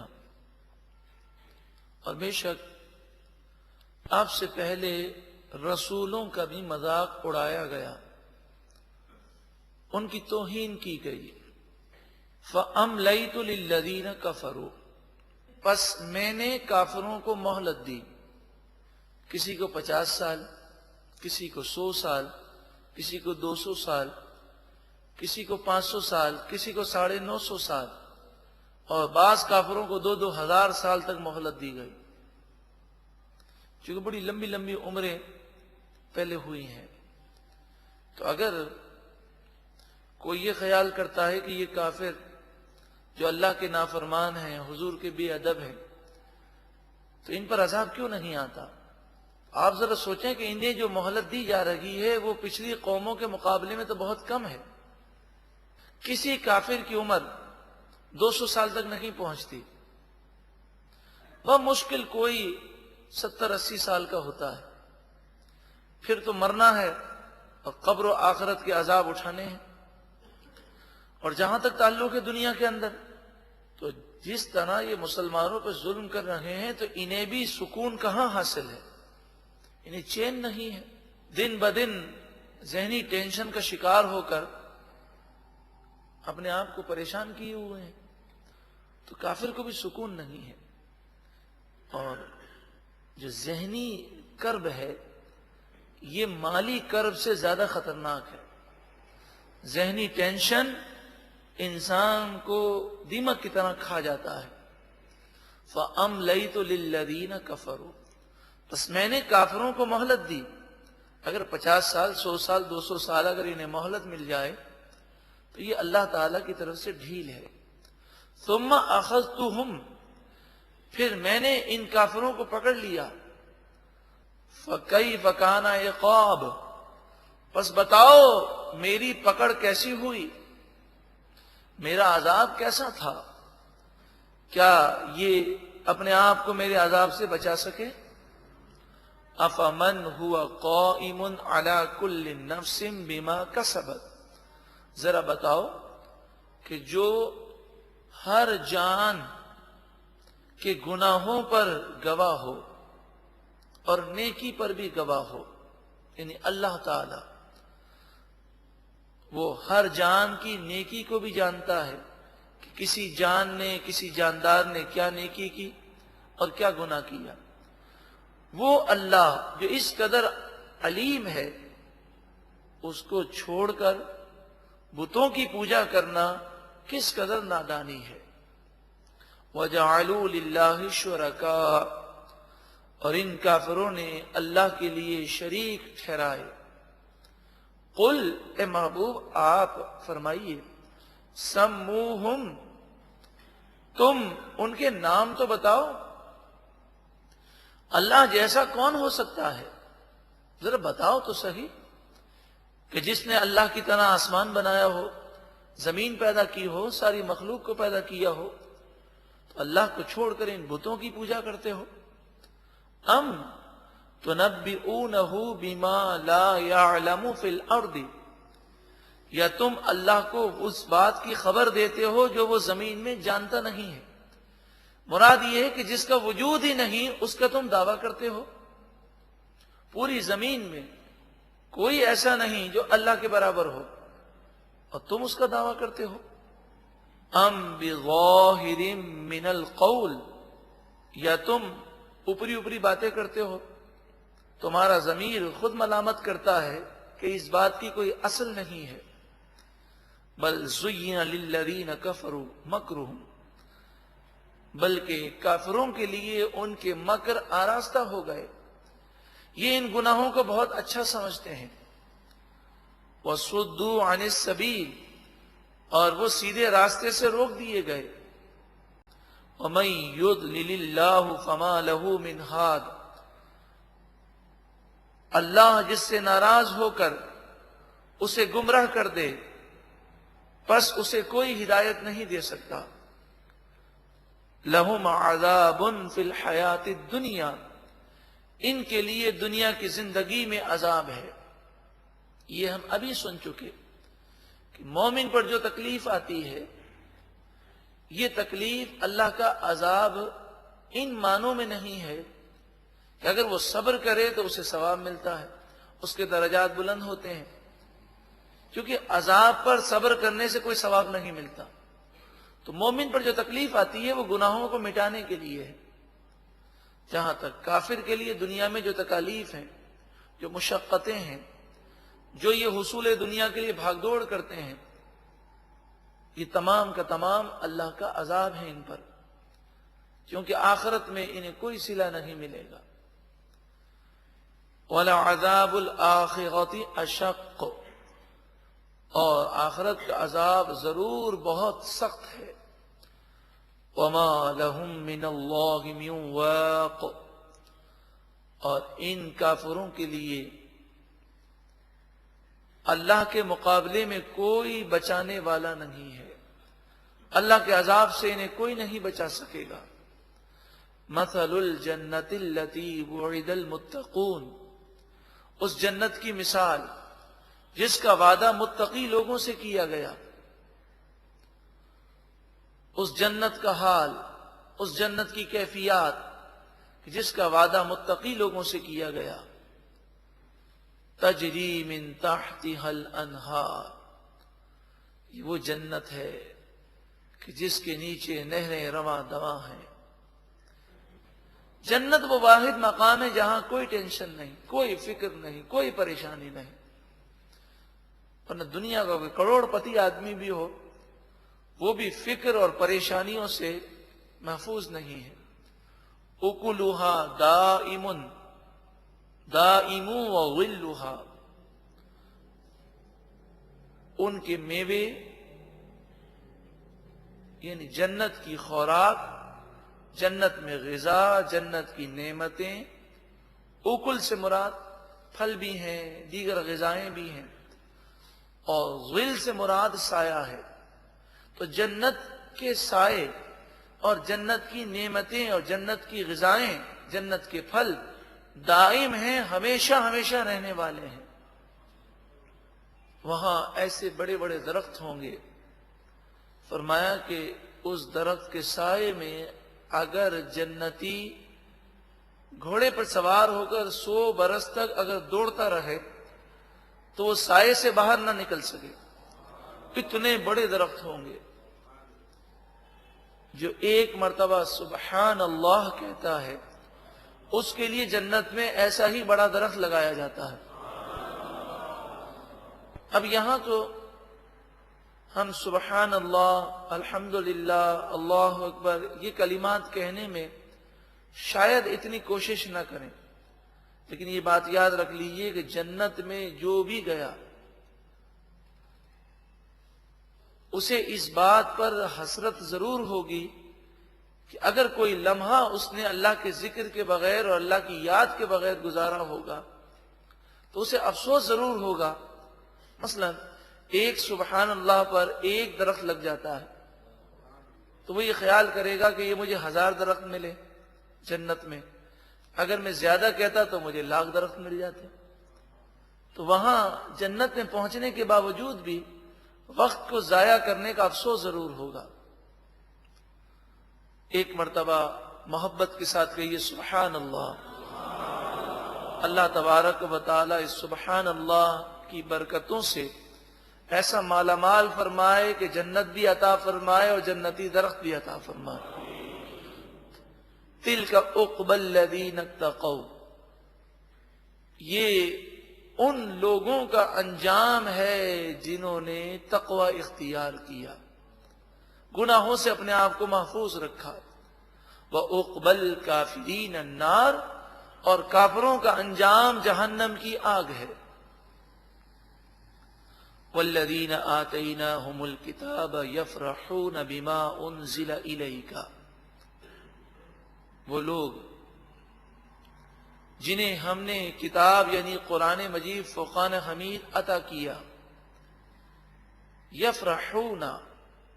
اور بے شک آپ سے پہلے رسولوں کا بھی مذاق اڑایا گیا، ان کی توہین کی گئی۔ فَأَمْلَيْتُ لِلَّذِينَ كَفَرُوا، پس میں نے کافروں کو مہلت دی، کسی کو 50 سال، کسی کو 100 سال، کسی کو 200 سال، کسی کو 500 سال، کسی کو 950 سال، اور بعض کافروں کو 2,000 سال تک مہلت دی گئی، چونکہ بڑی لمبی لمبی عمریں پہلے ہوئی ہیں۔ تو اگر کوئی یہ خیال کرتا ہے کہ یہ کافر جو اللہ کے نافرمان ہیں، حضور کے بے ادب ہیں، تو ان پر عذاب کیوں نہیں آتا؟ آپ ذرا سوچیں کہ انہیں جو مہلت دی جا رہی ہے وہ پچھلی قوموں کے مقابلے میں تو بہت کم ہے۔ کسی کافر کی عمر 200 سال تک نہیں پہنچتی، وہ مشکل کوئی 70-80 سال کا ہوتا ہے، پھر تو مرنا ہے اور قبر و آخرت کے عذاب اٹھانے ہیں۔ اور جہاں تک تعلق ہے دنیا کے اندر، تو جس طرح یہ مسلمانوں پر ظلم کر رہے ہیں تو انہیں بھی سکون کہاں حاصل ہے، انہیں چین نہیں ہے، دن بدن ذہنی ٹینشن کا شکار ہو کر اپنے آپ کو پریشان کیے ہوئے ہیں۔ تو کافر کو بھی سکون نہیں ہے، اور جو ذہنی کرب ہے یہ مالی کرب سے زیادہ خطرناک ہے. ذہنی ٹینشن انسان کو دیمک کی طرح کھا جاتا ہے. فَأَمْلَيْتُ لِلَّذِينَ كَفَرُوا، بس میں نے کافروں کو مہلت دی. اگر 50 سال 100 سال 200 سال اگر انہیں مہلت مل جائے تو یہ اللہ تعالی کی طرف سے ڈھیل ہے. ثُمَّ أَخَذْتُهُمْ، پھر میں نے ان کافروں کو پکڑ لیا. فَكَيْفَ كَانَ عِقَابِ، پس بتاؤ میری پکڑ کیسی ہوئی، میرا عذاب کیسا تھا. کیا یہ اپنے آپ کو میرے عذاب سے بچا سکے؟ افمن هو قائم على كل نفس بما كسبت، ذرا بتاؤ کہ جو ہر جان کے گناہوں پر گواہ ہو اور نیکی پر بھی گواہ ہو، یعنی اللہ تعالی وہ ہر جان کی نیکی کو بھی جانتا ہے کہ کسی جان نے کسی جاندار نے کیا نیکی کی اور کیا گناہ کیا. وہ اللہ جو اس قدر علیم ہے اس کو چھوڑ کر بتوں کی پوجا کرنا کس قدر نادانی ہے. وَجَعَلُوا لِلَّهِ شُرَكَاءَ، اور ان کافروں نے اللہ کے لیے شریک ٹھہرائے. قل، اے محبوب آپ فرمائیے، سموہم، تم ان کے نام تو بتاؤ. اللہ جیسا کون ہو سکتا ہے، ذرا بتاؤ تو صحیح. کہ جس نے اللہ کی طرح آسمان بنایا ہو، زمین پیدا کی ہو، ساری مخلوق کو پیدا کیا ہو، تو اللہ کو چھوڑ کر ان بتوں کی پوجا کرتے ہو. ام تنبئونہ بما لا يعلم فی الارض، یا تم اللہ کو اس بات کی خبر دیتے ہو جو وہ زمین میں جانتا نہیں ہے. مراد یہ ہے کہ جس کا وجود ہی نہیں اس کا تم دعویٰ کرتے ہو. پوری زمین میں کوئی ایسا نہیں جو اللہ کے برابر ہو اور تم اس کا دعویٰ کرتے ہو. ام بظاہر من القول، یا تم اوپری اوپری باتیں کرتے ہو. تمہارا ضمیر خود ملامت کرتا ہے کہ اس بات کی کوئی اصل نہیں ہے. بل زین للذین کفروا مکرہم، بلکہ کافروں کے لیے ان کے مکر آراستہ ہو گئے. یہ ان گناہوں کو بہت اچھا سمجھتے ہیں. وَصُدُّوا عَنِ السَّبِيلِ، اور وہ سیدھے راستے سے روک دیے گئے. وَمَن يُضْلِلِ اللَّهُ فَمَا لَهُ مِنْ هَادٍ، اللہ جس سے ناراض ہو کر اسے گمراہ کر دے پس اسے کوئی ہدایت نہیں دے سکتا. لَهُمْ عَذَابٌ فِي الْحَيَاةِ الدُّنْيَا، ان کے لیے دنیا کی زندگی میں عذاب ہے. یہ ہم ابھی سن چکے کہ مومن پر جو تکلیف آتی ہے یہ تکلیف اللہ کا عذاب ان معنوں میں نہیں ہے کہ اگر وہ صبر کرے تو اسے ثواب ملتا ہے، اس کے درجات بلند ہوتے ہیں. کیونکہ عذاب پر صبر کرنے سے کوئی ثواب نہیں ملتا. تو مومن پر جو تکلیف آتی ہے وہ گناہوں کو مٹانے کے لیے ہے. جہاں تک کافر کے لیے دنیا میں جو تکالیف ہیں، جو مشقتیں ہیں، جو یہ حصول دنیا کے لیے بھاگ دوڑ کرتے ہیں، یہ تمام کا تمام اللہ کا عذاب ہے ان پر، کیونکہ آخرت میں انہیں کوئی صلہ نہیں ملے گا. وَلَعَذَابُ الْآخِرَةِ أَشَقُّ، اور آخرت کا عذاب ضرور بہت سخت ہے. وَمَا لَهُم مِّنَ اللَّهِ مِن وَاقٍ، اور ان کافروں کے لیے اللہ کے مقابلے میں کوئی بچانے والا نہیں ہے. اللہ کے عذاب سے انہیں کوئی نہیں بچا سکے گا. مَثَلُ الْجَنَّةِ الَّتِي وُعِدَ الْمُتَّقُونَ، اس جنت کی مثال جس کا وعدہ متقی لوگوں سے کیا گیا. اس جنت کا حال، اس جنت کی کیفیات جس کا وعدہ متقی لوگوں سے کیا گیا. تجری من تحتها الانہار، یہ وہ جنت ہے کہ جس کے نیچے نہریں رواں دواں ہیں. جنت وہ واحد مقام ہے جہاں کوئی ٹینشن نہیں، کوئی فکر نہیں، کوئی پریشانی نہیں. ورنہ دنیا کا کوئی کروڑ پتی آدمی بھی ہو، وہ بھی فکر اور پریشانیوں سے محفوظ نہیں ہے. اکلھا دائم وظلھا، ان کے میوے یعنی جنت کی خوراک، جنت میں غذا، جنت کی نعمتیں. اکل سے مراد پھل بھی ہیں، دیگر غذائیں بھی ہیں، اور ظل سے مراد سایہ ہے. تو جنت کے سائے اور جنت کی نعمتیں اور جنت کی غذائیں، جنت کے پھل دائم ہیں، ہمیشہ ہمیشہ رہنے والے ہیں. وہاں ایسے بڑے بڑے درخت ہوں گے. فرمایا کہ اس درخت کے سائے میں اگر جنتی گھوڑے پر سوار ہو کر 100 برس تک اگر دوڑتا رہے تو وہ سائے سے باہر نہ نکل سکے. اتنے بڑے درخت ہوں گے. جو ایک مرتبہ سبحان اللہ کہتا ہے اس کے لیے جنت میں ایسا ہی بڑا درخت لگایا جاتا ہے. اب یہاں تو ہم سبحان اللہ، الحمدللہ، اللہ اکبر یہ کلمات کہنے میں شاید اتنی کوشش نہ کریں، لیکن یہ بات یاد رکھ لیجئے کہ جنت میں جو بھی گیا اسے اس بات پر حسرت ضرور ہوگی کہ اگر کوئی لمحہ اس نے اللہ کے ذکر کے بغیر اور اللہ کی یاد کے بغیر گزارا ہوگا تو اسے افسوس ضرور ہوگا. مثلا ایک سبحان اللہ پر ایک درخت لگ جاتا ہے تو وہ یہ خیال کرے گا کہ یہ مجھے 1000 درخت ملے جنت میں، اگر میں زیادہ کہتا تو مجھے 1,00,000 درخت مل جاتے. تو وہاں جنت میں پہنچنے کے باوجود بھی وقت کو ضائع کرنے کا افسوس ضرور ہوگا. ایک مرتبہ محبت کے ساتھ کہیے سبحان اللہ. اللہ تبارک و تعالی اس سبحان اللہ کی برکتوں سے ایسا مالا مال فرمائے کہ جنت بھی عطا فرمائے اور جنتی درخت بھی عطا فرمائے. تلک عقبی الذین اتقوا، یہ ان لوگوں کا انجام ہے جنہوں نے تقوی اختیار کیا، گناہوں سے اپنے آپ کو محفوظ رکھا. وعقبی الکافرین النار، اور کافروں کا انجام جہنم کی آگ ہے. والذین آتیناہم الکتاب یفرحون بما انزل الیک، وہ لوگ جنہیں ہم نے کتاب یعنی قرآن مجید فرقان حمید عطا کیا، یفرحون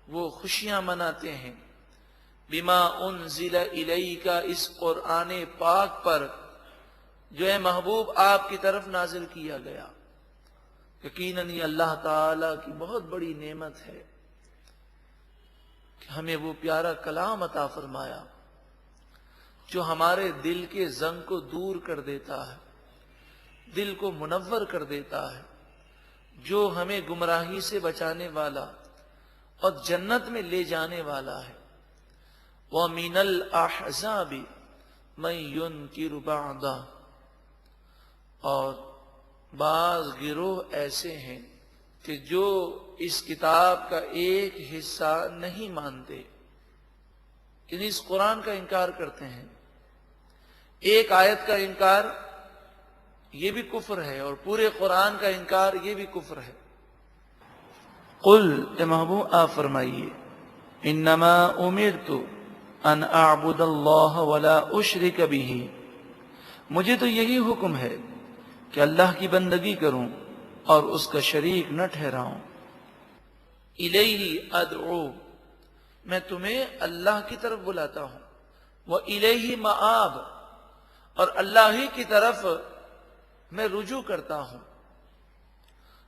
وہ خوشیاں مناتے ہیں، بما انزل الیک اس قرآن پاک پر جو ہے محبوب آپ کی طرف نازل کیا گیا. یقیناً یہ اللہ تعالی کی بہت بڑی نعمت ہے کہ ہمیں وہ پیارا کلام عطا فرمایا جو ہمارے دل کے زنگ کو دور کر دیتا ہے، دل کو منور کر دیتا ہے، جو ہمیں گمراہی سے بچانے والا اور جنت میں لے جانے والا ہے. وَمِنَ الْأَحْزَابِ مَن يُنْكِرُ بَعْضَهُ، اور بعض گروہ ایسے ہیں کہ جو اس کتاب کا ایک حصہ نہیں مانتے، یعنی اس قرآن کا انکار کرتے ہیں. ایک آیت کا انکار یہ بھی کفر ہے اور پورے قرآن کا انکار یہ بھی کفر ہے. قل اے محبوب آپ فرمائیے انما امرت ان اعبد اللہ ولا اشرک بہ، مجھے تو یہی حکم ہے کہ اللہ کی بندگی کروں اور اس کا شریک نہ ٹھہراؤں. الیہ ادعو، میں تمہیں اللہ کی طرف بلاتا ہوں. وَإِلَيْهِ مَآب، اور اللہ ہی کی طرف میں رجوع کرتا ہوں.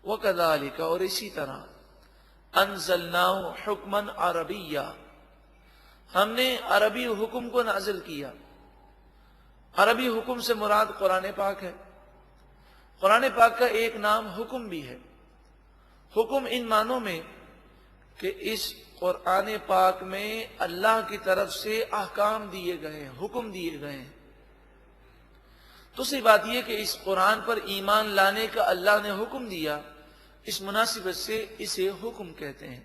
وَكَذَلِكَ، اور اسی طرح أَنزَلْنَاهُ حُكْمًا عَرَبِيًّا، ہم نے عربی حکم کو نازل کیا. عربی حکم سے مراد قرآن پاک ہے. قرآن پاک کا ایک نام حکم بھی ہے. حکم ان معنوں میں کہ اس قرآن پاک میں اللہ کی طرف سے احکام دیے گئے ہیں، حکم دیے گئے ہیں. دوسری بات یہ کہ اس قرآن پر ایمان لانے کا اللہ نے حکم دیا، اس مناسبت سے اسے حکم کہتے ہیں۔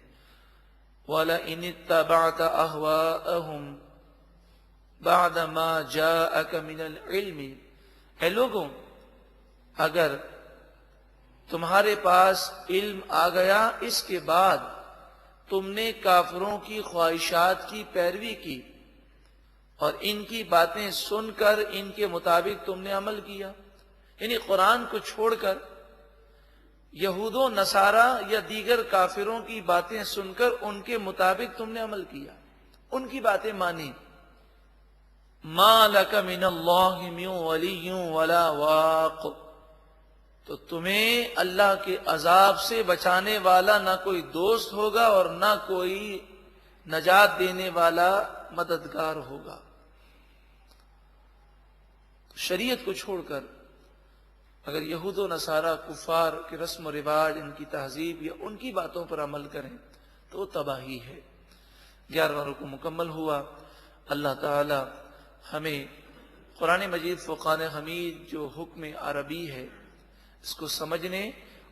وَلَئِنِ اتَّبَعْتَ أَهْوَاءَهُمْ بَعْدَ مَا جَاءَكَ مِنَ الْعِلْمِ، اے لوگوں اگر تمہارے پاس علم آ گیا اس کے بعد تم نے کافروں کی خواہشات کی پیروی کی اور ان کی باتیں سن کر ان کے مطابق تم نے عمل کیا، یعنی قرآن کو چھوڑ کر یہود و نصارہ یا دیگر کافروں کی باتیں سن کر ان کے مطابق تم نے عمل کیا، ان کی باتیں مانی، مَا لَكَ مِنَ اللَّهِ مِنْ وَلِيٍّ وَلَا وَاقٍ، تو تمہیں اللہ کے عذاب سے بچانے والا نہ کوئی دوست ہوگا اور نہ کوئی نجات دینے والا مددگار ہوگا۔ شریعت کو چھوڑ کر اگر یہود و نصارہ کفار کے رسم و رواج، ان کی تہذیب یا ان کی باتوں پر عمل کریں تو وہ تباہی ہے۔ 11واں رکوع مکمل ہوا۔ اللہ تعالی ہمیں قرآن مجید فرقان حمید جو حکم عربی ہے اس کو سمجھنے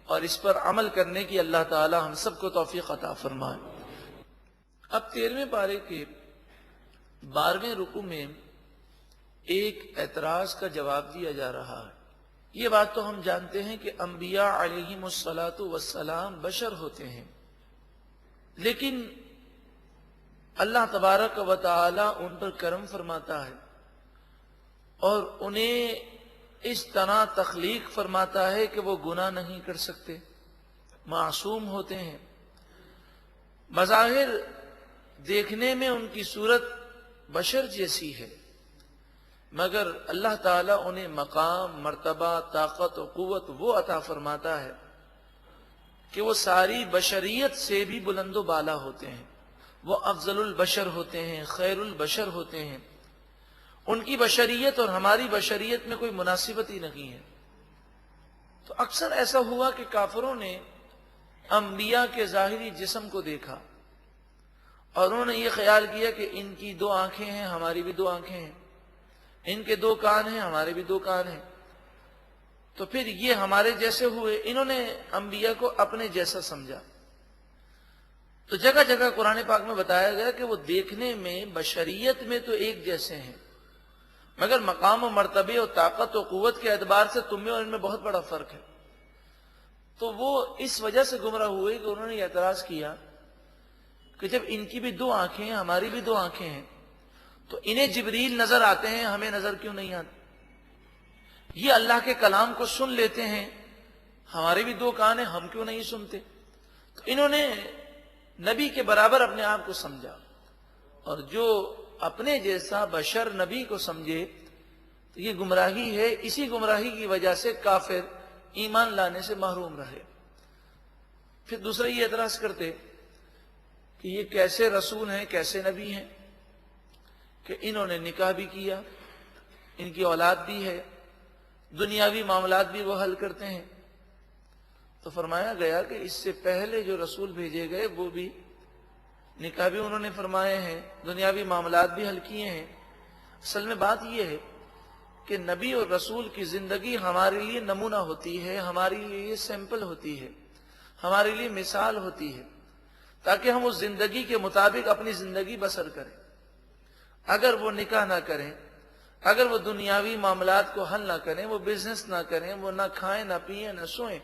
اور اس پر عمل کرنے کی اللہ تعالی ہم سب کو توفیق عطا فرمائے۔ اب 13ویں پارے کے 12ویں رکوع میں ایک اعتراض کا جواب دیا جا رہا ہے۔ یہ بات تو ہم جانتے ہیں کہ انبیاء علیہم الصلاۃ والسلام بشر ہوتے ہیں، لیکن اللہ تبارک و تعالی ان پر کرم فرماتا ہے اور انہیں اس طرح تخلیق فرماتا ہے کہ وہ گناہ نہیں کر سکتے، معصوم ہوتے ہیں۔ بظاہر دیکھنے میں ان کی صورت بشر جیسی ہے، مگر اللہ تعالیٰ انہیں مقام، مرتبہ، طاقت و قوت وہ عطا فرماتا ہے کہ وہ ساری بشریت سے بھی بلند و بالا ہوتے ہیں، وہ افضل البشر ہوتے ہیں، خیر البشر ہوتے ہیں۔ ان کی بشریت اور ہماری بشریت میں کوئی مناسبت ہی نہیں ہے۔ تو اکثر ایسا ہوا کہ کافروں نے انبیاء کے ظاہری جسم کو دیکھا اور انہوں نے یہ خیال کیا کہ ان کی 2 آنکھیں ہیں، ہماری بھی 2 آنکھیں ہیں، ان کے 2 کان ہیں، ہمارے بھی 2 کان ہیں، تو پھر یہ ہمارے جیسے ہوئے۔ انہوں نے انبیاء کو اپنے جیسا سمجھا۔ تو جگہ جگہ قرآن پاک میں بتایا گیا کہ وہ دیکھنے میں بشریت میں تو ایک جیسے ہیں، مگر مقام و مرتبے اور طاقت و قوت کے اعتبار سے تم میں اور ان میں بہت بڑا فرق ہے۔ تو وہ اس وجہ سے گمراہ ہوئے کہ انہوں نے اعتراض کیا کہ جب ان کی بھی 2 آنکھیں ہیں، ہماری بھی 2 آنکھیں ہیں، تو انہیں جبریل نظر آتے ہیں، ہمیں نظر کیوں نہیں آتے؟ یہ اللہ کے کلام کو سن لیتے ہیں، ہمارے بھی 2 کان ہیں، ہم کیوں نہیں سنتے؟ تو انہوں نے نبی کے برابر اپنے آپ کو سمجھا، اور جو اپنے جیسا بشر نبی کو سمجھے تو یہ گمراہی ہے۔ اسی گمراہی کی وجہ سے کافر ایمان لانے سے محروم رہے۔ پھر دوسرا یہ اعتراض کرتے کہ یہ کیسے رسول ہیں، کیسے نبی ہیں کہ انہوں نے نکاح بھی کیا، ان کی اولاد بھی ہے، دنیاوی معاملات بھی وہ حل کرتے ہیں۔ تو فرمایا گیا کہ اس سے پہلے جو رسول بھیجے گئے وہ بھی نکاح بھی انہوں نے فرمائے ہیں، دنیاوی معاملات بھی حل کیے ہیں۔ اصل میں بات یہ ہے کہ نبی اور رسول کی زندگی ہمارے لیے نمونہ ہوتی ہے، ہمارے لیے سیمپل ہوتی ہے، ہمارے لیے مثال ہوتی ہے، تاکہ ہم اس زندگی کے مطابق اپنی زندگی بسر کریں۔ اگر وہ نکاح نہ کریں، اگر وہ دنیاوی معاملات کو حل نہ کریں، وہ بزنس نہ کریں، وہ نہ کھائیں نہ پئیں نہ سوئیں،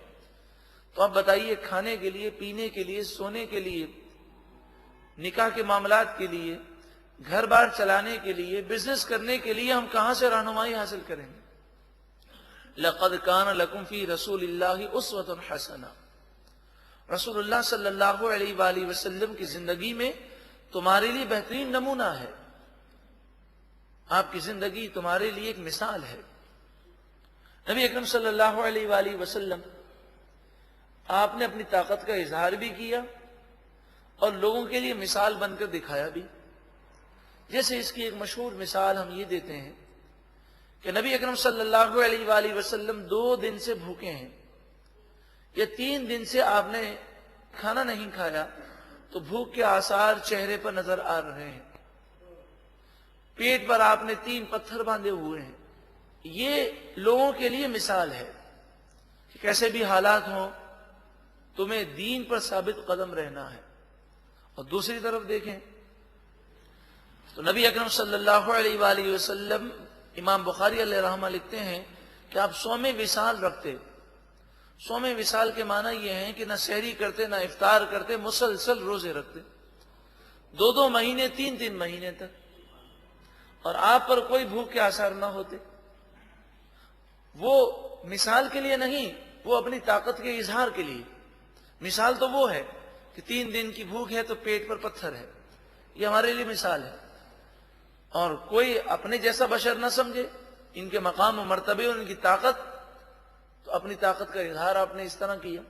تو آپ بتائیے کھانے کے لیے، پینے کے لیے، سونے کے لیے، نکاح کے معاملات کے لیے، گھر بار چلانے کے لیے، بزنس کرنے کے لیے ہم کہاں سے رہنمائی حاصل کریں گے؟ لَقَدْ كَانَ لَكُمْ فِي رَسُولِ اللَّهِ أُسْوَةٌ حَسَنَةٌ، رسول اللہ صلی اللہ علیہ وآلہ وسلم کی زندگی میں تمہارے لیے بہترین نمونہ ہے، آپ کی زندگی تمہارے لیے ایک مثال ہے۔ نبی اکرم صلی اللہ علیہ وآلہ وسلم آپ نے اپنی طاقت کا اظہار بھی کیا اور لوگوں کے لیے مثال بن کر دکھایا بھی۔ جیسے اس کی ایک مشہور مثال ہم یہ دیتے ہیں کہ نبی اکرم صلی اللہ علیہ وآلہ وسلم 2 دن سے بھوکے ہیں، یا 3 دن سے آپ نے کھانا نہیں کھایا، تو بھوک کے آثار چہرے پر نظر آ رہے ہیں، پیٹ پر آپ نے 3 پتھر باندھے ہوئے ہیں، یہ لوگوں کے لیے مثال ہے کہ کیسے بھی حالات ہوں تمہیں دین پر ثابت قدم رہنا ہے۔ اور دوسری طرف دیکھیں تو نبی اکرم صلی اللہ علیہ وآلہ وسلم، امام بخاری علیہ رحمہ لکھتے ہیں کہ آپ صوم وصال رکھتے۔ صوم وصال کے معنی یہ ہیں کہ نہ سحری کرتے نہ افطار کرتے، مسلسل روزے رکھتے، 2 مہینے 3 مہینے تک، اور آپ پر کوئی بھوک کے آثار نہ ہوتے۔ وہ مثال کے لیے نہیں، وہ اپنی طاقت کے اظہار کے لیے۔ مثال تو وہ ہے کہ 3 دن کی بھوک ہے تو پیٹ پر پتھر ہے، یہ ہمارے لیے مثال ہے۔ اور کوئی اپنے جیسا بشر نہ سمجھے ان کے مقام و مرتبے اور ان کی طاقت، تو اپنی طاقت کا اظہار آپ نے اس طرح کیا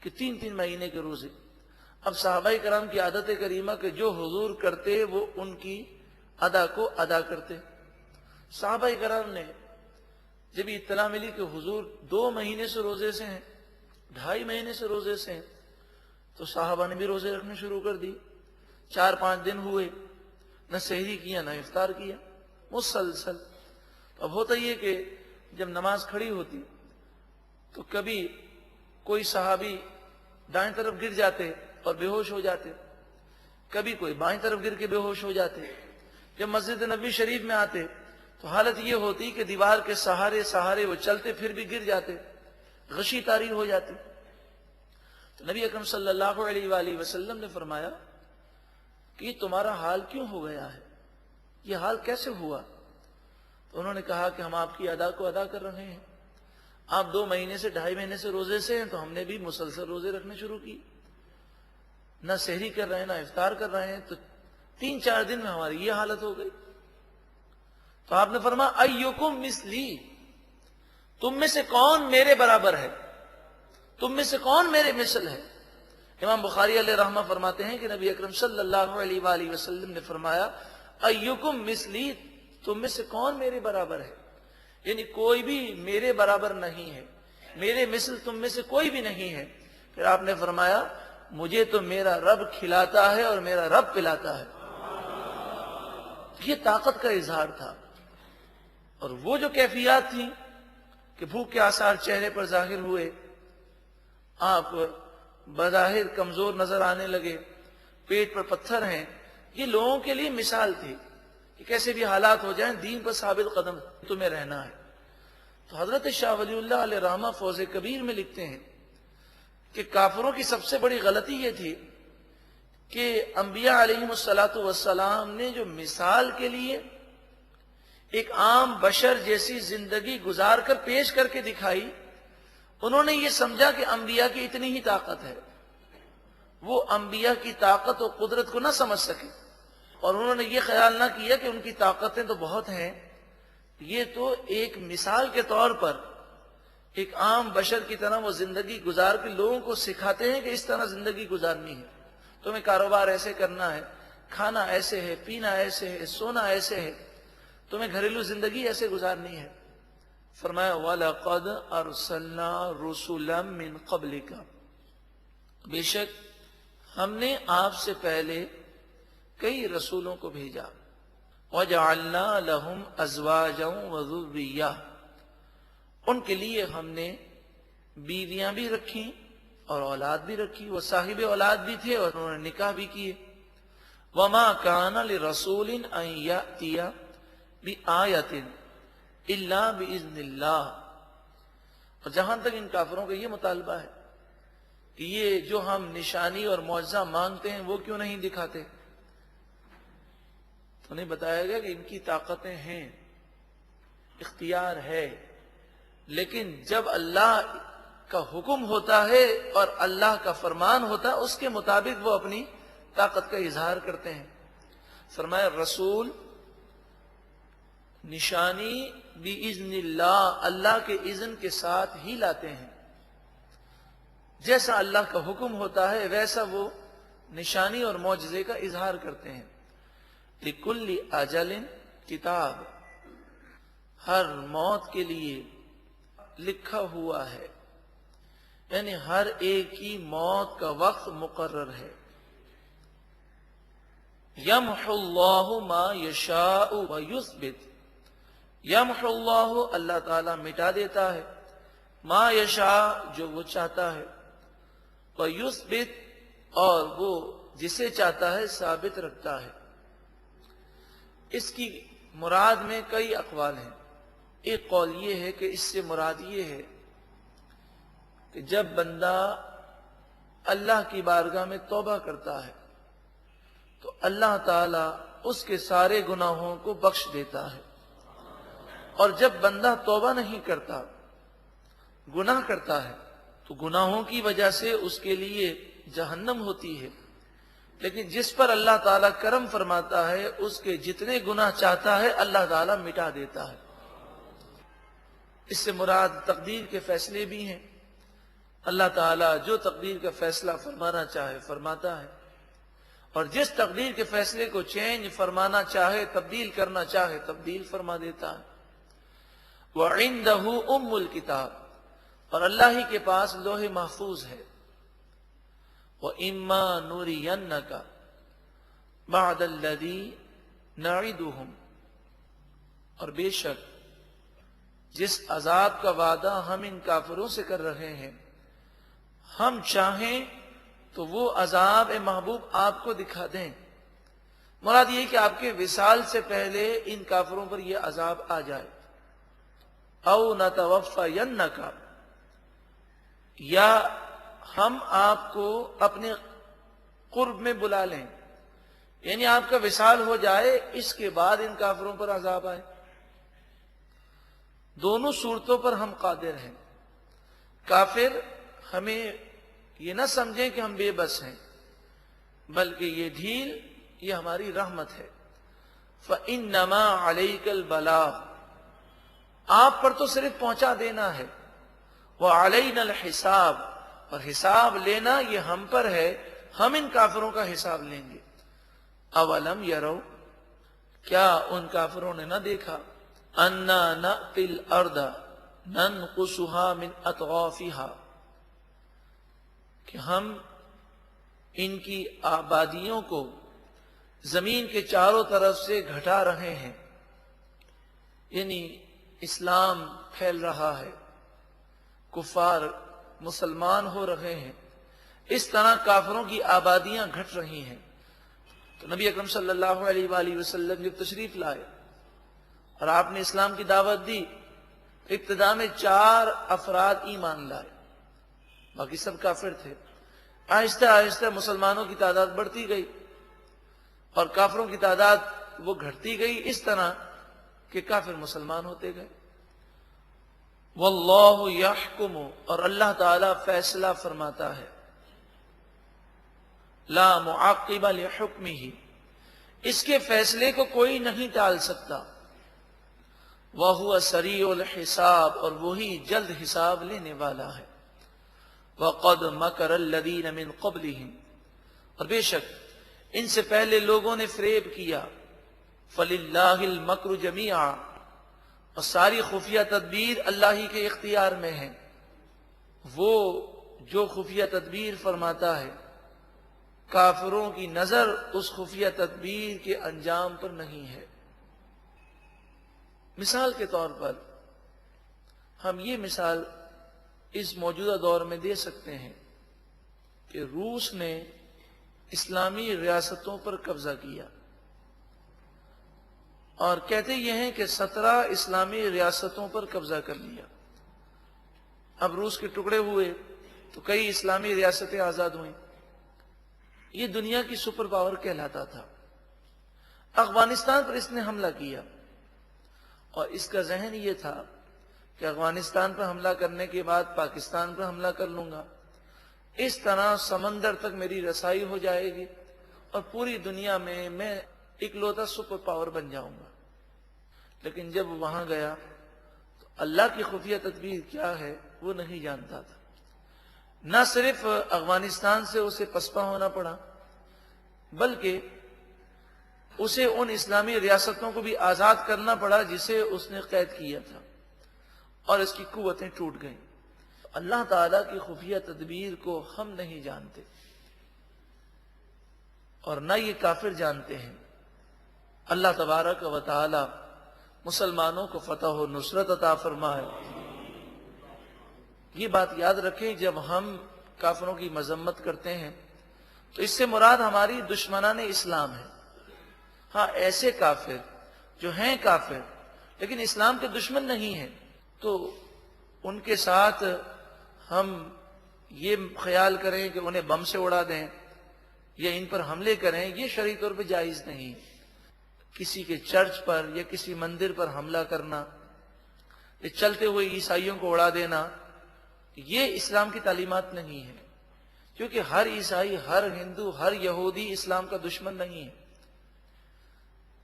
کہ 3 مہینے کے روزے۔ اب صحابہ کرام کی عادت کریمہ کہ جو حضور کرتے وہ ان کی ادا کو ادا کرتے۔ صحابہ کرام نے جب اطلاع ملی کہ حضور 2 مہینے سے روزے سے ہیں، 2.5 مہینے سے روزے سے ہیں، تو صحابہ نے بھی روزے رکھنے شروع کر دی۔ 4-5 دن ہوئے، نہ سحری کیا نہ افطار کیا، مسلسل۔ اب ہوتا یہ کہ جب نماز کھڑی ہوتی تو کبھی کوئی صحابی دائیں طرف گر جاتے اور بے ہوش ہو جاتے، کبھی کوئی بائیں طرف گر کے بے ہوش ہو جاتے۔ جب مسجد نبوی شریف میں آتے تو حالت یہ ہوتی کہ دیوار کے سہارے وہ چلتے پھر بھی گر جاتے، غشی طاری ہو جاتی۔ تو نبی اکرم صلی اللہ علیہ وآلہ وسلم نے فرمایا کہ یہ تمہارا حال کیوں ہو گیا ہے، یہ حال کیسے ہوا؟ تو انہوں نے کہا کہ ہم آپ کی ادا کو ادا کر رہے ہیں، آپ 2 مہینے سے 2.5 مہینے سے روزے سے ہیں تو ہم نے بھی مسلسل روزے رکھنے شروع کی، نہ سحری کر رہے ہیں نہ افطار کر رہے ہیں، تو 3-4 دن میں ہماری یہ حالت ہو گئی۔ تو آپ نے فرمایا ایکم مثلی، تم میں سے کون میرے برابر ہے، تم میں سے کون میرے مثل ہے؟ امام بخاری علیہ رحمہ فرماتے ہیں کہ نبی اکرم صلی اللہ علیہ وآلہ وسلم نے فرمایا ایکم مثلی، تم میں سے کون میرے برابر ہے، یعنی کوئی بھی میرے برابر نہیں ہے، میرے مثل تم میں سے کوئی بھی نہیں ہے۔ پھر آپ نے فرمایا مجھے تو میرا رب کھلاتا ہے اور میرا رب پلاتا ہے۔ یہ طاقت کا اظہار تھا، اور وہ جو کیفیات تھیں کہ بھوک کے آثار چہرے پر ظاہر ہوئے، آپ بظاہر کمزور نظر آنے لگے، پیٹ پر پتھر ہیں، یہ لوگوں کے لیے مثال تھی کہ کیسے بھی حالات ہو جائیں دین پر ثابت قدم تمہیں رہنا ہے۔ تو حضرت شاہ ولی اللہ علیہ رحمہ فوز کبیر میں لکھتے ہیں کہ کافروں کی سب سے بڑی غلطی یہ تھی کہ انبیاء علیہم السلام نے جو مثال کے لیے ایک عام بشر جیسی زندگی گزار کر پیش کر کے دکھائی، انہوں نے یہ سمجھا کہ انبیاء کی اتنی ہی طاقت ہے، وہ انبیاء کی طاقت و قدرت کو نہ سمجھ سکے، اور انہوں نے یہ خیال نہ کیا کہ ان کی طاقتیں تو بہت ہیں، یہ تو ایک مثال کے طور پر ایک عام بشر کی طرح وہ زندگی گزار کے لوگوں کو سکھاتے ہیں کہ اس طرح زندگی گزارنی ہے، تمہیں کاروبار ایسے کرنا ہے، کھانا ایسے ہے، پینا ایسے ہے، سونا ایسے ہے، تمہیں گھریلو زندگی ایسے گزارنی ہے۔ فرمایا وَلَقَدْ أَرْسَلْنَا رُسُلًا مِّن قَبْلِكَ، بے شک ہم نے آپ سے پہلے کئی رسولوں کو بھیجا، وَجَعَلْنَا لَهُمْ أَزْوَاجًا وَذُرِّيَّةً، ان کے لیے ہم نے بیویاں بھی رکھی اور اولاد بھی رکھی، وہ صاحب اولاد بھی تھے اور انہوں نے نکاح بھی کیے۔ وَمَا كَانَ لِرَسُولٍ أَن يَأْتِيَ بِآيَةٍ إِلَّا بِإِذْنِ اللَّهِ، اور جہاں تک ان کافروں کا یہ مطالبہ ہے کہ یہ جو ہم نشانی اور معجزہ مانگتے ہیں وہ کیوں نہیں دکھاتے، تو نہیں بتایا گیا کہ ان کی طاقتیں ہیں، اختیار ہے، لیکن جب اللہ کا حکم ہوتا ہے اور اللہ کا فرمان ہوتا ہے اس کے مطابق وہ اپنی طاقت کا اظہار کرتے ہیں۔ فرمایا رسول نشانی بِإِذْنِ اللہ، اللہ کے اذن کے ساتھ ہی لاتے ہیں، جیسا اللہ کا حکم ہوتا ہے ویسا وہ نشانی اور معجزے کا اظہار کرتے ہیں۔ لِكُلِّ أَجَلٍ کتاب، ہر موت کے لیے لکھا ہوا ہے، یعنی ہر ایک کی موت کا وقت مقرر ہے۔ يَمْحُ اللَّهُ مَا يَشَاءُ وَيُثْبِتُ، یمحو اللہ، اللہ تعالیٰ مٹا دیتا ہے، ما یشاء، جو وہ چاہتا ہے، ویثبت، اور وہ جسے چاہتا ہے ثابت رکھتا ہے۔ اس کی مراد میں کئی اقوال ہیں۔ ایک قول یہ ہے کہ اس سے مراد یہ ہے کہ جب بندہ اللہ کی بارگاہ میں توبہ کرتا ہے تو اللہ تعالیٰ اس کے سارے گناہوں کو بخش دیتا ہے، اور جب بندہ توبہ نہیں کرتا، گناہ کرتا ہے، تو گناہوں کی وجہ سے اس کے لیے جہنم ہوتی ہے۔ لیکن جس پر اللہ تعالیٰ کرم فرماتا ہے، اس کے جتنے گناہ چاہتا ہے اللہ تعالیٰ مٹا دیتا ہے۔ اس سے مراد تقدیر کے فیصلے بھی ہیں۔ اللہ تعالیٰ جو تقدیر کا فیصلہ فرمانا چاہے فرماتا ہے، اور جس تقدیر کے فیصلے کو چینج فرمانا چاہے، تبدیل کرنا چاہے، تبدیل فرما دیتا ہے۔ وَعِندَهُ أُمُّ الْكِتَابِ، اور اللہ ہی کے پاس لوح محفوظ ہے۔ وَإِمَّا نُرِيَنَّكَ بَعْدَ الَّذِي نَعِدُهُمْ، اور بے شک جس عذاب کا وعدہ ہم ان کافروں سے کر رہے ہیں، ہم چاہیں تو وہ عذاب اے محبوب آپ کو دکھا دیں۔ مراد یہ کہ آپ کے وصال سے پہلے ان کافروں پر یہ عذاب آ جائے۔ او نتوفینک، یا ہم آپ کو اپنے قرب میں بلا لیں، یعنی آپ کا وصال ہو جائے، اس کے بعد ان کافروں پر عذاب آئے۔ دونوں صورتوں پر ہم قادر ہیں۔ کافر ہمیں یہ نہ سمجھیں کہ ہم بے بس ہیں، بلکہ یہ ڈھیل یہ ہماری رحمت ہے۔ فَإِنَّمَا عَلَيْكَ الْبَلَاغُ، آپ پر تو صرف پہنچا دینا ہے۔ وَعَلَيْنَا الْحِسَابُ، اور حساب لینا یہ ہم پر ہے، ہم ان کافروں کا حساب لیں گے۔ اولم یرو، کیا ان کافروں نے نہ دیکھا، انا نأتی الارض ننقصها من اطرافها، کہ ہم ان کی آبادیوں کو زمین کے چاروں طرف سے گھٹا رہے ہیں، یعنی اسلام پھیل رہا ہے، کفار مسلمان ہو رہے ہیں، اس طرح کافروں کی آبادیاں گھٹ رہی ہیں۔ تو نبی اکرم صلی اللہ علیہ وآلہ وسلم جب تشریف لائے اور آپ نے اسلام کی دعوت دی، ابتدا میں 4 افراد ایمان لائے، باقی سب کافر تھے۔ آہستہ آہستہ مسلمانوں کی تعداد بڑھتی گئی اور کافروں کی تعداد وہ گھٹتی گئی، اس طرح کہ کافر مسلمان ہوتے گئے۔ واللہ یحکم، اور اللہ تعالی فیصلہ فرماتا ہے۔ لا معقب لحکمہ، اس کے فیصلے کو کوئی نہیں ٹال سکتا۔ وَهُوَ سَرِيعُ الْحِسَابِ، اور وہی جلد حساب لینے والا ہے۔ وَقَدْ مَكَرَ الَّذِينَ مِنْ قَبْلِهِمْ، اور بے شک ان سے پہلے لوگوں نے فریب کیا۔ فَلِلَّهِ الْمَكْرُ جَمِيعًا، اور ساری خفیہ تدبیر اللہ ہی کے اختیار میں ہے۔ وہ جو خفیہ تدبیر فرماتا ہے، کافروں کی نظر اس خفیہ تدبیر کے انجام پر نہیں ہے۔ مثال کے طور پر ہم یہ مثال اس موجودہ دور میں دے سکتے ہیں کہ روس نے اسلامی ریاستوں پر قبضہ کیا، اور کہتے یہ ہیں کہ 17 اسلامی ریاستوں پر قبضہ کر لیا۔ اب روس کے ٹکڑے ہوئے تو کئی اسلامی ریاستیں آزاد ہوئیں۔ یہ دنیا کی سپر پاور کہلاتا تھا۔ افغانستان پر اس نے حملہ کیا، اور اس کا ذہن یہ تھا کہ افغانستان پر حملہ کرنے کے بعد پاکستان پر حملہ کر لوں گا، اس طرح سمندر تک میری رسائی ہو جائے گی اور پوری دنیا میں اکلوتا سپر پاور بن جاؤں گا۔ لیکن جب وہاں گیا تو اللہ کی خفیہ تدبیر کیا ہے وہ نہیں جانتا تھا۔ نہ صرف افغانستان سے اسے پسپا ہونا پڑا، بلکہ اسے ان اسلامی ریاستوں کو بھی آزاد کرنا پڑا جسے اس نے قید کیا تھا، اور اس کی قوتیں ٹوٹ گئیں۔ اللہ تعالیٰ کی خفیہ تدبیر کو ہم نہیں جانتے، اور نہ یہ کافر جانتے ہیں۔ اللہ تبارک و تعالی مسلمانوں کو فتح و نصرت عطا فرمائے۔ یہ بات یاد رکھیں، جب ہم کافروں کی مذمت کرتے ہیں تو اس سے مراد ہماری دشمنان اسلام ہے۔ ہاں، ایسے کافر جو ہیں کافر لیکن اسلام کے دشمن نہیں ہیں، تو ان کے ساتھ ہم یہ خیال کریں کہ انہیں بم سے اڑا دیں یا ان پر حملے کریں، یہ شرعی طور پہ جائز نہیں۔ کسی کے چرچ پر یا کسی مندر پر حملہ کرنا یا چلتے ہوئے عیسائیوں کو اڑا دینا، یہ اسلام کی تعلیمات نہیں ہے، کیونکہ ہر عیسائی، ہر ہندو، ہر یہودی اسلام کا دشمن نہیں ہے۔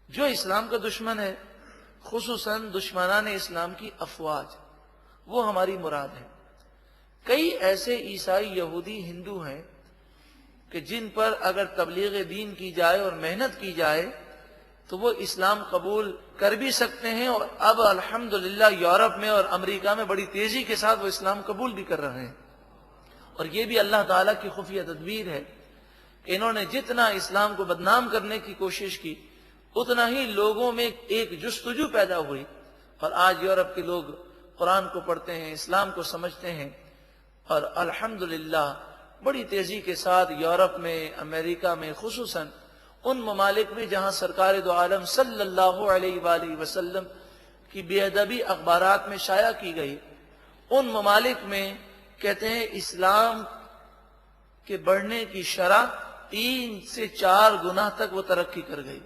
جو اسلام کا دشمن ہے، خصوصاً دشمنان اسلام کی افواج، وہ ہماری مراد ہے۔ کئی ایسے عیسائی، یہودی، ہندو ہیں کہ جن پر اگر تبلیغ دین کی جائے اور محنت کی جائے تو وہ اسلام قبول کر بھی سکتے ہیں، اور اب الحمدللہ یورپ میں اور امریکہ میں بڑی تیزی کے ساتھ وہ اسلام قبول بھی کر رہے ہیں۔ اور یہ بھی اللہ تعالیٰ کی خفیہ تدبیر ہے کہ انہوں نے جتنا اسلام کو بدنام کرنے کی کوشش کی، اتنا ہی لوگوں میں ایک جستجو پیدا ہوئی، اور آج یورپ کے لوگ قرآن کو پڑھتے ہیں، اسلام کو سمجھتے ہیں، اور الحمدللہ بڑی تیزی کے ساتھ یورپ میں، امریکہ میں، خصوصاً ان ممالک میں جہاں سرکار دو عالم صلی اللہ علیہ وآلہ وسلم کی بے ادبی اخبارات میں شائع کی گئی، ان ممالک میں کہتے ہیں اسلام کے بڑھنے کی شرح 3 سے 4 گنا تک وہ ترقی کر گئی۔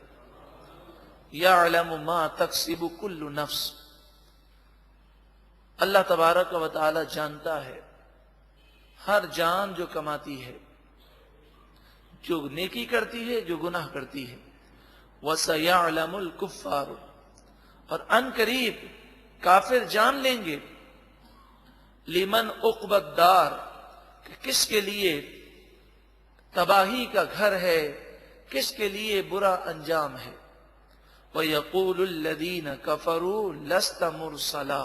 یعلم ما تکسب کل نفس، اللہ تبارک و تعالی جانتا ہے ہر جان جو کماتی ہے، جو نیکی کرتی ہے، جو گناہ کرتی ہے۔ وَسَيَعْلَمُ الْكُفَّارُ، اور ان قریب کافر جان لیں گے، لمن عقبی الدار، کہ کس کے لیے تباہی کا گھر ہے، کس کے لیے برا انجام ہے۔ وَيَقُولُ الَّذِينَ كَفَرُوا لَسْتَ مُرْسَلًا،